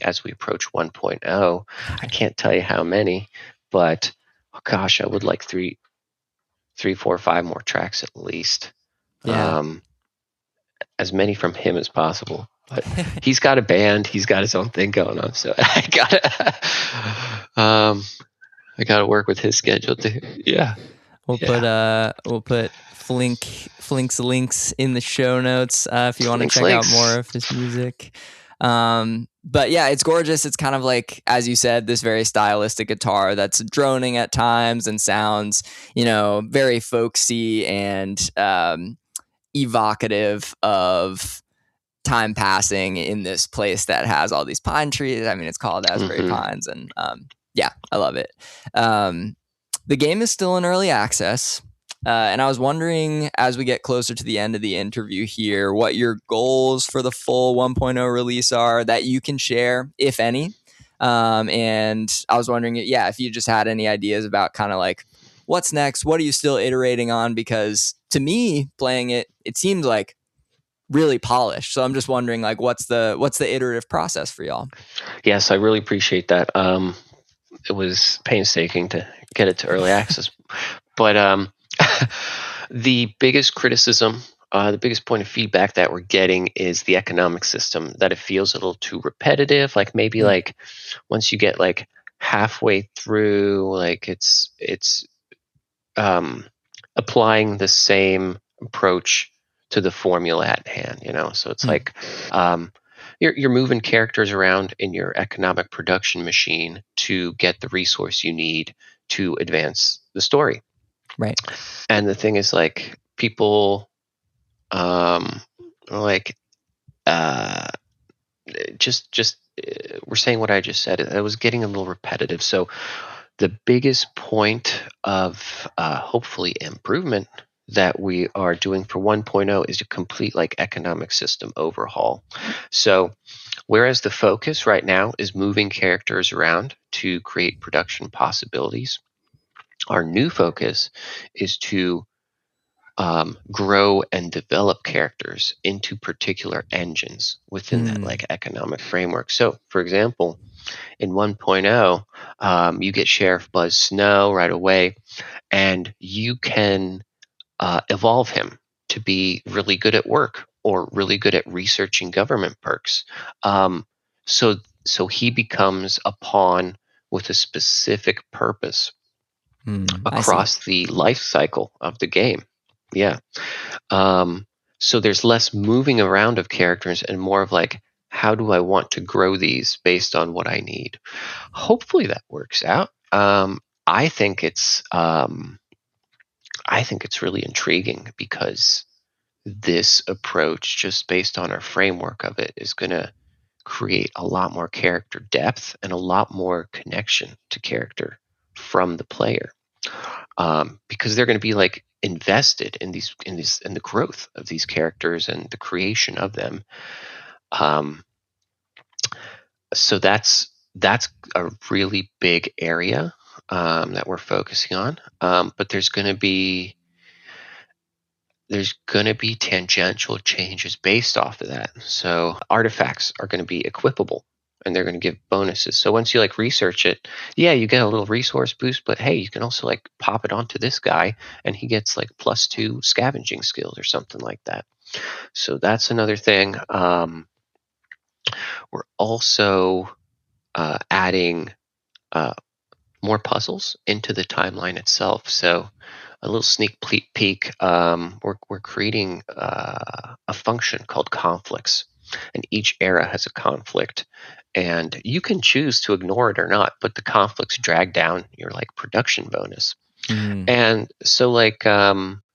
as we approach 1.0. I can't tell you how many, but oh gosh, I would like three, four, five more tracks at least. Yeah. Um, as many from him as possible. But he's got a band, he's got his own thing going on, so I gotta work with his schedule too. Yeah, yeah. We'll put Flink's links in the show notes if you want to Links, check out more links. of his music. But yeah, it's gorgeous. It's kind of like, as you said, this very stylistic guitar that's droning at times and sounds, very folksy and evocative of time passing in this place that has all these pine trees. I mean, it's called Asbury Hmm. Pines, and yeah, I love it. Um, the game is still in early access. And I was wondering, as we get closer to the end of the interview here, what your goals for the full 1.0 release are that you can share, if any. And I was wondering, yeah, if you just had any ideas about kind of like what's next, what are you still iterating on? Because to me, playing it, it seemed like really polished. So I'm just wondering, like, what's the iterative process for y'all? Yes, I really appreciate that. It was painstaking to get it to early access, but the biggest criticism, the biggest point of feedback that we're getting is the economic system. That it feels a little too repetitive. Like maybe Mm, like once you get like halfway through, like it's um, applying the same approach to the formula at hand. So it's mm, like um, you're moving characters around in your economic production machine to get the resource you need to advance the story. right. And the thing is, like people, are like uh, just we're saying what I just said. It was getting a little repetitive. So the biggest point of hopefully improvement that we are doing for 1.0 is a complete like economic system overhaul. So whereas the focus right now is moving characters around to create production possibilities, our new focus is to grow and develop characters into particular engines within that Mm, like economic framework. So for example, in 1.0, you get Sheriff Buzz Snow right away, and you can evolve him to be really good at work or really good at researching government perks. Um, so, so he becomes a pawn with a specific purpose I see. across the life cycle of the game. Yeah. Um, so there's less moving around of characters and more of like, how do I want to grow these based on what I need? Hopefully that works out. I think it's I think it's really intriguing because this approach, just based on our framework of it, is going to create a lot more character depth and a lot more connection to character from the player, because they're going to be like invested in the growth of these characters and the creation of them. Um, so that's a really big area that we're focusing on. But there's going to be tangential changes based off of that. So artifacts are going to be equipable and they're going to give bonuses. So once you like research it, yeah, you get a little resource boost, but hey, you can also like pop it onto this guy and he gets like +2 scavenging skills or something like that. So that's another thing. We're also adding more puzzles into the timeline itself. So a little sneak peek, we're creating a function called conflicts, and each era has a conflict, and you can choose to ignore it or not, but the conflicts drag down your like production bonus. Mm. And so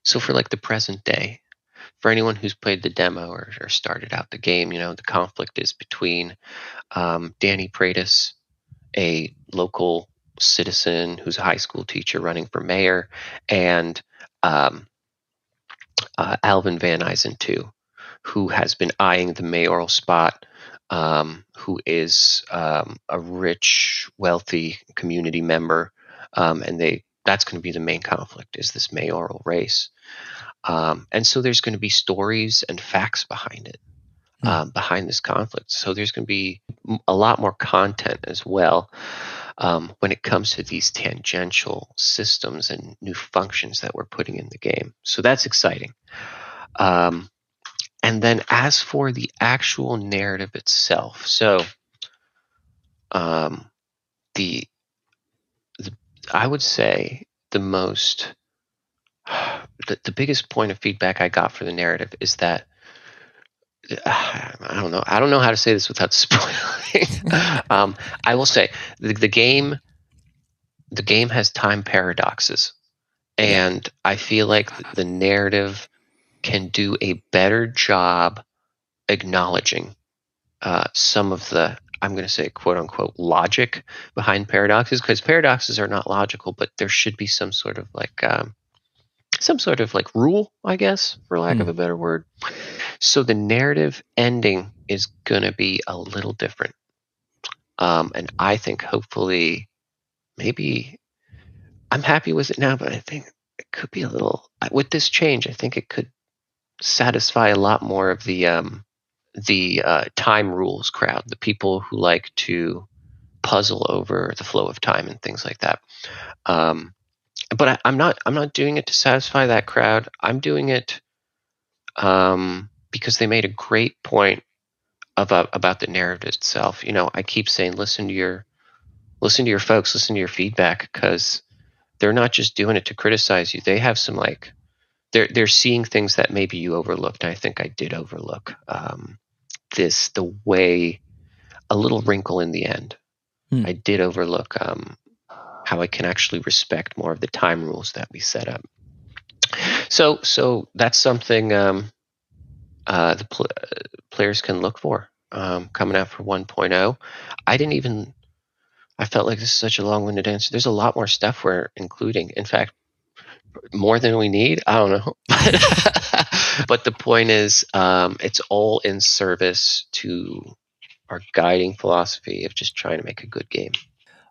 so for like the present day, for anyone who's played the demo or started out the game, the conflict is between Danny Pratis, a local citizen who's a high school teacher running for mayor, and um, Alvin Van Eisen too, who has been eyeing the mayoral spot, who is a rich, wealthy community member, and that's going to be the main conflict, is this mayoral race. And so there's going to be stories and facts behind it, Mm. behind this conflict. So there's going to be a lot more content as well, when it comes to these tangential systems and new functions that we're putting in the game. So that's exciting. Um, and then as for the actual narrative itself, so um, the, the I would say the most the biggest point of feedback I got for the narrative is that I don't know how to say this without spoiling. I will say the game has time paradoxes, Yeah. and I feel like the narrative can do a better job acknowledging some of the, I'm going to say, quote unquote, logic behind paradoxes, because paradoxes are not logical, but there should be some sort of like rule, I guess, for lack of Mm. a better word. So the narrative ending is going to be a little different. And I think hopefully, maybe I'm happy with it now, but I think it could be a little, with this change, I think it could satisfy a lot more of the time rules crowd, the people who like to puzzle over the flow of time and things like that. Um, but I'm not doing it to satisfy that crowd. I'm doing it because they made a great point about the narrative itself. I keep saying, listen to your folks, listen to your feedback, because they're not just doing it to criticize you. They have some like they're seeing things that maybe you overlooked. And I think I did overlook the way, a little wrinkle in the end. Mm. I did overlook how I can actually respect more of the time rules that we set up. So that's something players can look for coming out for 1.0. I didn't even. I felt like this is such a long-winded answer. There's a lot more stuff we're including. In fact, more than we need. I don't know, but the point is, it's all in service to our guiding philosophy of just trying to make a good game.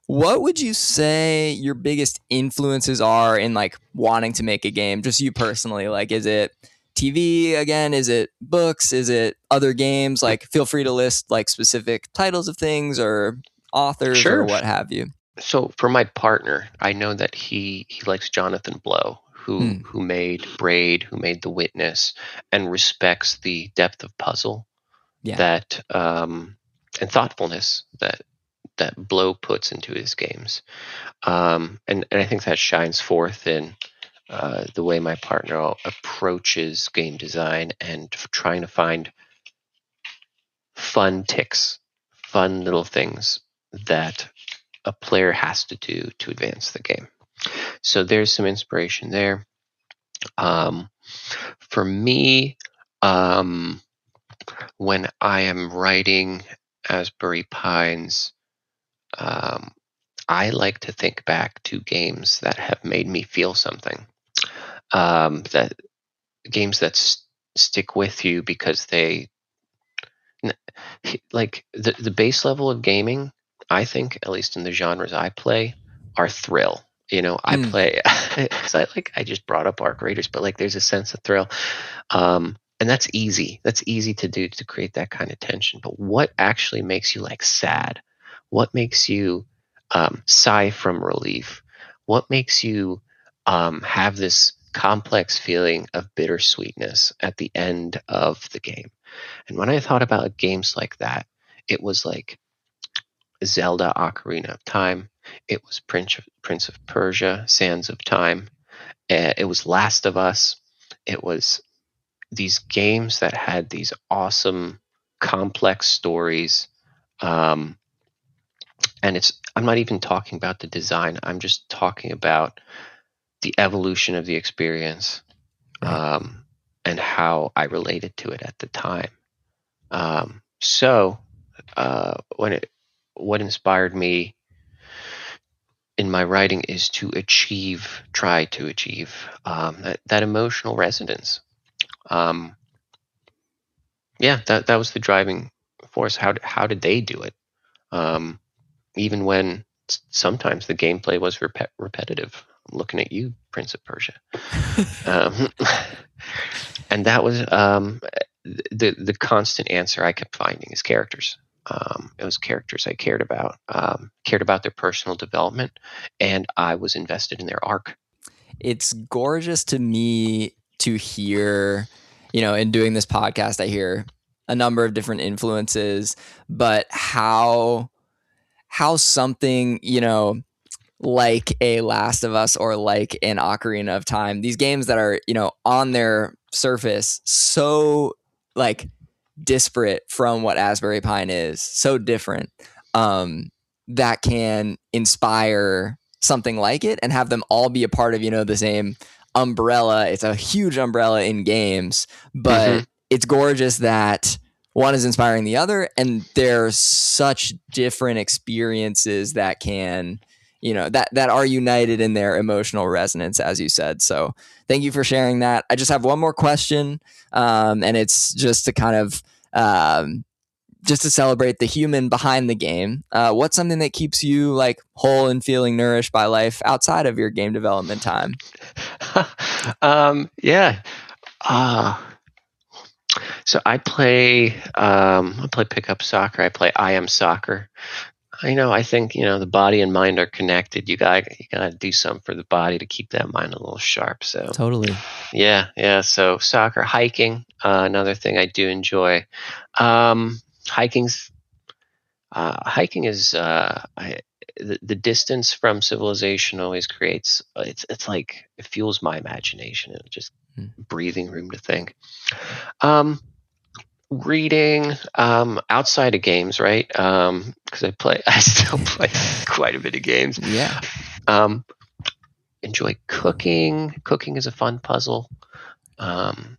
What would you say your biggest influences are in like wanting to make a game? Just you personally, like, is it TV again? Is it books? Is it other games? Like, feel free to list like specific titles of things or authors or Sure. what have you. So for my partner, I know that he likes Jonathan Blow, who Hmm. who made Braid, who made The Witness, and respects the depth of puzzle Yeah. that and thoughtfulness that Blow puts into his games. And I think that shines forth in the way my partner approaches game design and trying to find fun ticks, fun little things that a player has to do to advance the game. So there's some inspiration there. Um, for me, um, when I am writing Asbury Pines, um, I like to think back to games that have made me feel something. That games that stick with you because they like the base level of gaming. I think, at least in the genres I play, are thrill. I Mm. play. I just brought up Arc Raiders, but like there's a sense of thrill. and that's easy. That's easy to do, to create that kind of tension. But what actually makes you like sad? What makes you sigh from relief? What makes you have this complex feeling of bittersweetness at the end of the game? And when I thought about games like that, it was like Zelda Ocarina of Time. It was Prince of Persia, Sands of Time. It was Last of Us. It was these games that had these awesome, complex stories. Um, and I'm not even talking about the design. I'm just talking about the evolution of the experience, Right. and how I related to it at the time. So what inspired me in my writing is to try to achieve that emotional resonance. Um, yeah, that was the driving force. How did they do it? Um, Even when sometimes the gameplay was repetitive. I'm looking at you, Prince of Persia. Um, and that was the constant answer I kept finding is characters. It was characters I cared about their personal development, and I was invested in their arc. It's gorgeous to me to hear, in doing this podcast, I hear a number of different influences, but how something, like a Last of Us or like an Ocarina of Time, these games that are, on their surface so like disparate from what Asbury Pine is, so different, um, that can inspire something like it and have them all be a part of, the same umbrella. It's a huge umbrella in games, but Hmm. it's gorgeous that one is inspiring the other, and there's such different experiences that can, that are united in their emotional resonance, as you said. So thank you for sharing that. I just have one more question, and it's just to kind of um, just to celebrate the human behind the game. What's something that keeps you like whole and feeling nourished by life outside of your game development time? Yeah. Uh, so I play pickup soccer. I play IM soccer. I think the body and mind are connected. You got to do something for the body to keep that mind a little sharp. So Totally. yeah, yeah. So soccer, hiking, another thing I do enjoy. Um, hiking's Hiking is the distance from civilization always creates it's like it fuels my imagination and just Mm. breathing room to think. Um, Reading outside of games, right? Because I still play quite a bit of games. Yeah. Um, Enjoy cooking. Cooking is a fun puzzle. Um,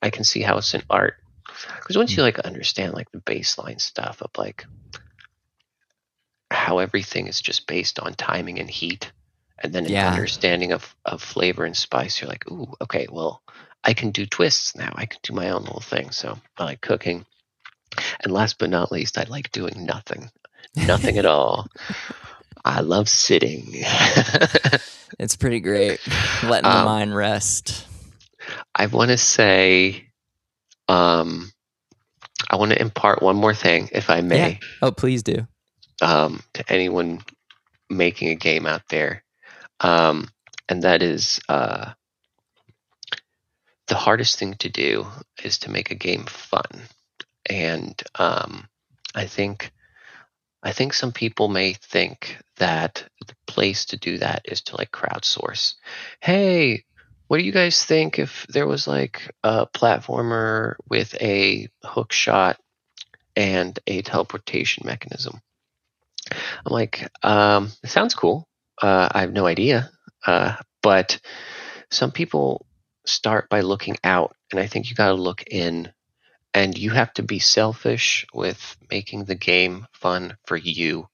I can see how it's an art because once Mm. you like understand like the baseline stuff of like how everything is just based on timing and heat, and then an Yeah. understanding of flavor and spice, you're like, ooh, okay, well, I can do twists now. I can do my own little thing. So I like cooking. And last but not least, I like doing nothing. Nothing at all. I love sitting. It's pretty great. Letting the um, mind rest. I want to say, um, I want to impart one more thing, if I Yeah. may, Oh, please do. to anyone making a game out there. Um, and that is the hardest thing to do is to make a game fun. And I think I think some people may think that the place to do that is to like crowdsource. Hey, what do you guys think if there was like a platformer with a hook shot and a teleportation mechanism? I'm like, it sounds cool. I have no idea. But some people start by looking out, and I think you got to look in, and you have to be selfish with making the game fun for you.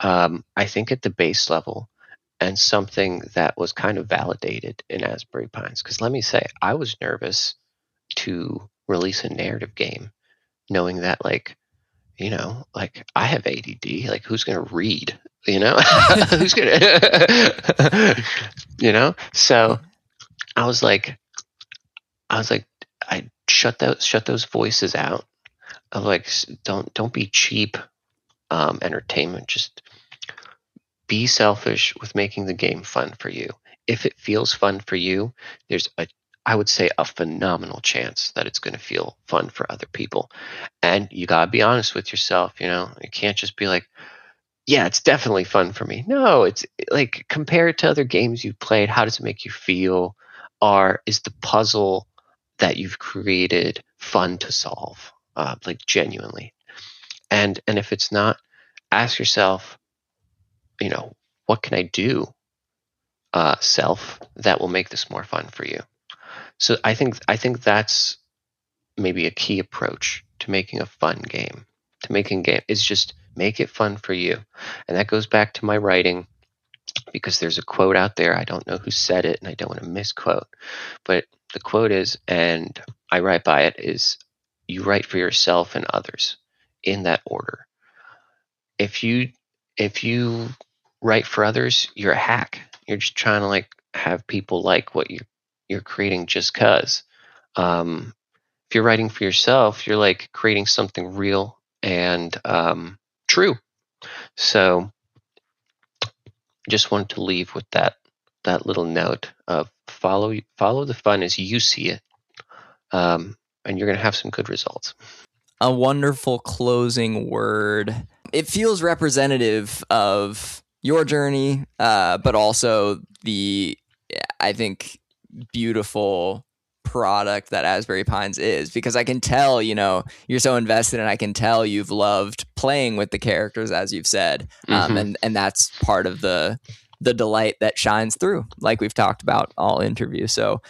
I think at the base level, and something that was kind of validated in Asbury Pines, because let me say, I was nervous to release a narrative game, knowing that like I have ADD. Like, who's gonna read? Who's gonna, So I was like, I was like, I shut those voices out. I was like, don't be cheap entertainment. Just be selfish with making the game fun for you. If it feels fun for you, there's a I would say a phenomenal chance that it's going to feel fun for other people. And you got to be honest with yourself, you know. You can't just be like, yeah, it's definitely fun for me. No, it's like compared to other games you've played, how does it make you feel? Or is the puzzle that you've created fun to solve? Like genuinely. And if it's not, ask yourself, you know, what can I do, self, that will make this more fun for you? So I think that's maybe a key approach to making a fun game. To making game is just make it fun for you. And that goes back to my writing, because there's a quote out there. I don't know who said it and I don't want to misquote, but the quote is, and I write by it, is you write for yourself and others in that order. If you write for others, you're a hack. You're just trying to like have people like what you're creating just cuz. If you're writing for yourself, you're like creating something real and true. So just wanted to leave with that little note of follow the fun as you see it, and you're going to have some good results. A wonderful closing word. It feels representative of your journey, but also the, I think, beautiful product that Asbury Pines is, because I can tell, you're so invested, and I can tell you've loved playing with the characters, as you've said, and that's part of the delight that shines through, like we've talked about all interview. So,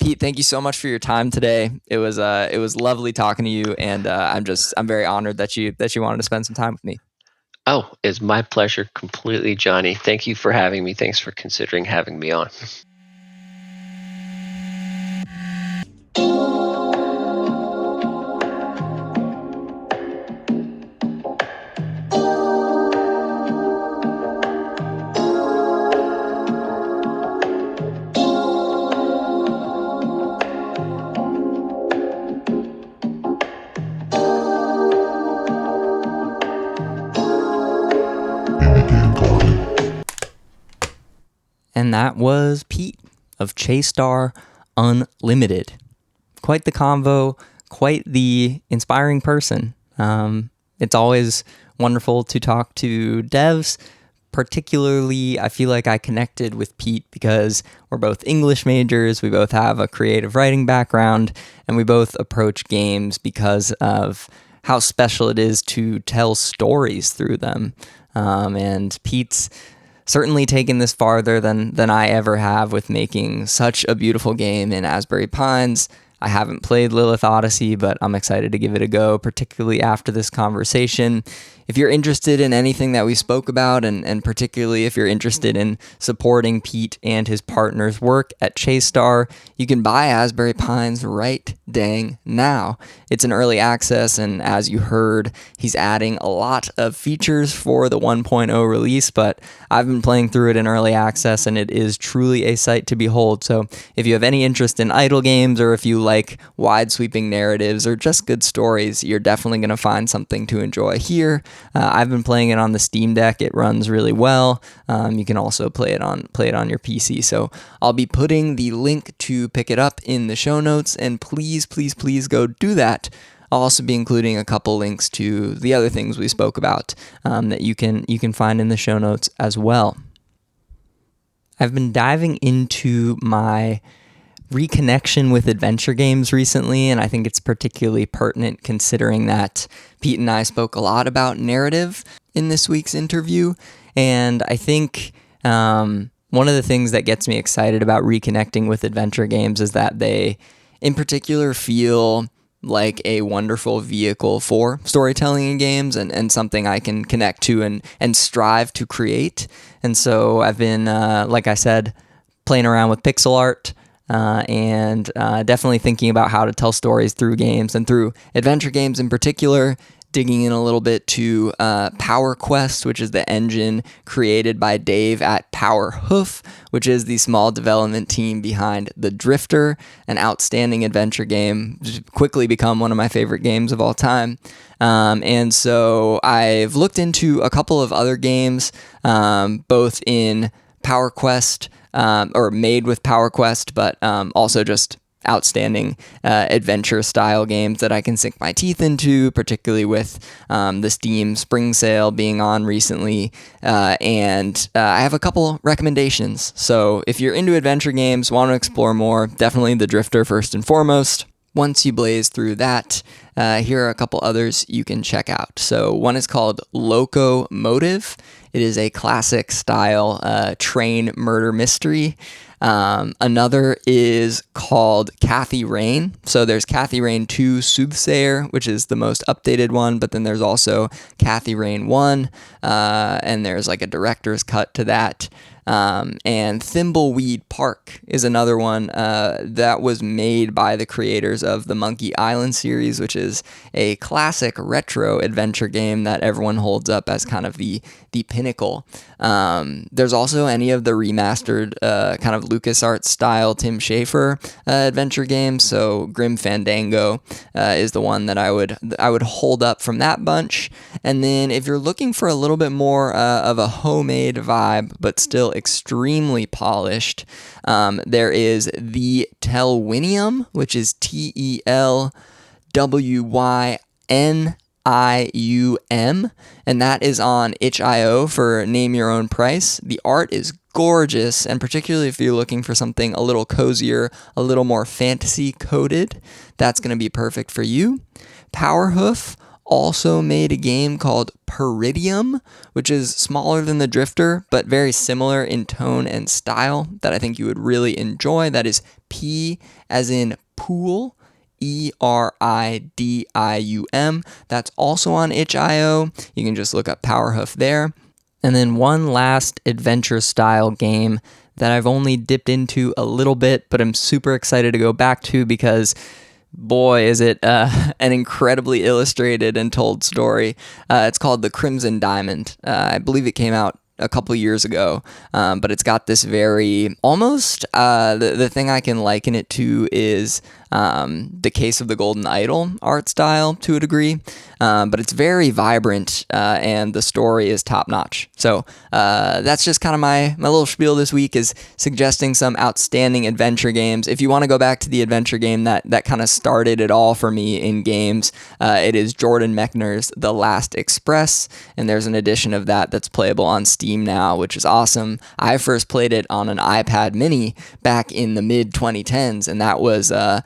Pete, thank you so much for your time today. It was lovely talking to you, and I'm very honored that you wanted to spend some time with me. Oh, it's my pleasure completely, Johnny. Thank you for having me. Thanks for considering having me on. And that was Pete of Chaystar Unlimited. Quite the convo, quite the inspiring person. It's always wonderful to talk to devs. Particularly, I feel like I connected with Pete because we're both English majors, we both have a creative writing background, and we both approach games because of how special it is to tell stories through them. And Pete's certainly taken this farther than I ever have with making such a beautiful game in Asbury Pines. I haven't played Lilith Odyssey, but I'm excited to give it a go, particularly after this conversation. If you're interested in anything that we spoke about, and particularly if you're interested in supporting Pete and his partner's work at Chaystar, you can buy Asbury Pines right dang now. It's an early access, and as you heard, he's adding a lot of features for the 1.0 release, but I've been playing through it in early access, and it is truly a sight to behold. So if you have any interest in idle games, or if you like wide-sweeping narratives or just good stories, you're definitely going to find something to enjoy here. I've been playing it on the Steam Deck. It runs really well. You can also play it on your PC. So I'll be putting the link to pick it up in the show notes, and please, please, please go do that. I'll also be including a couple links to the other things we spoke about that you can find in the show notes as well. I've been diving into my reconnection with adventure games recently, and I think it's particularly pertinent considering that Pete and I spoke a lot about narrative in this week's interview. And I think one of the things that gets me excited about reconnecting with adventure games is that they, in particular, feel like a wonderful vehicle for storytelling in games, and something I can connect to and strive to create. And so I've been, like I said, playing around with pixel art, and definitely thinking about how to tell stories through games, and through adventure games in particular. digging in a little bit to Power Quest, which is the engine created by Dave at Power Hoof, which is the small development team behind The Drifter, an outstanding adventure game, quickly become one of my favorite games of all time. And so I've looked into a couple of other games, both in Power Quest, or made with Power Quest, but also just outstanding adventure style games that I can sink my teeth into, particularly with the Steam Spring Sale being on recently. And I have a couple recommendations. So if you're into adventure games, want to explore more, definitely The Drifter first and foremost. Once you blaze through that, here are a couple others you can check out. So one is called Locomotive. It is a classic style train murder mystery. Another is called Kathy Rain. So there's Kathy Rain 2 Soothsayer, which is the most updated one, but then there's also Kathy Rain 1, and there's like a director's cut to that. And Thimbleweed Park is another one that was made by the creators of the Monkey Island series, which is a classic retro adventure game that everyone holds up as kind of the pinnacle. There's also any of the remastered kind of LucasArts style Tim Schafer adventure games. So Grim Fandango is the one that I would hold up from that bunch. And then if you're looking for a little bit more of a homemade vibe, but still extremely polished, there is the Telwinium, which is TELWYNIUM, and that is on itch.io for name your own price. The art is gorgeous, and particularly if you're looking for something a little cozier, a little more fantasy coded, that's going to be perfect for you. Powerhoof also made a game called Peridium, which is smaller than The Drifter, but very similar in tone and style that I think you would really enjoy. That is P as in pool, ERIDIUM. That's also on itch.io. You can just look up Powerhoof there. And then one last adventure style game that I've only dipped into a little bit, but I'm super excited to go back to because boy, is it an incredibly illustrated and told story. It's called The Crimson Diamond. I believe it came out a couple years ago, but it's got this very almost the thing I can liken it to is the Case of the Golden Idol art style to a degree, but it's very vibrant and the story is top notch. So that's just kind of my little spiel this week, is suggesting some outstanding adventure games. If you want to go back to the adventure game that kind of started it all for me in games, it is Jordan Mechner's The Last Express, and there's an edition of that that's playable on Steam now, which is awesome. I first played it on an iPad mini back in the mid 2010s, and that was a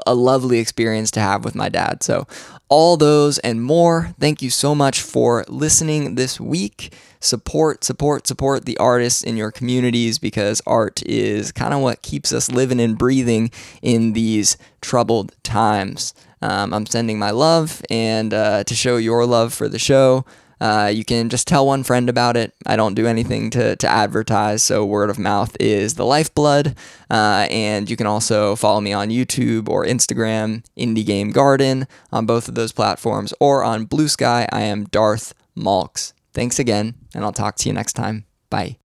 lovely experience to have with my dad. So all those and more, thank you so much for listening this week. Support the artists in your communities, because art is kind of what keeps us living and breathing in these troubled times. I'm sending my love, and to show your love for the show, you can just tell one friend about it. I don't do anything to advertise, so word of mouth is the lifeblood. And you can also follow me on YouTube or Instagram, Indie Game Garden, on both of those platforms, or on Blue Sky, I am Darth Malks. Thanks again, and I'll talk to you next time. Bye.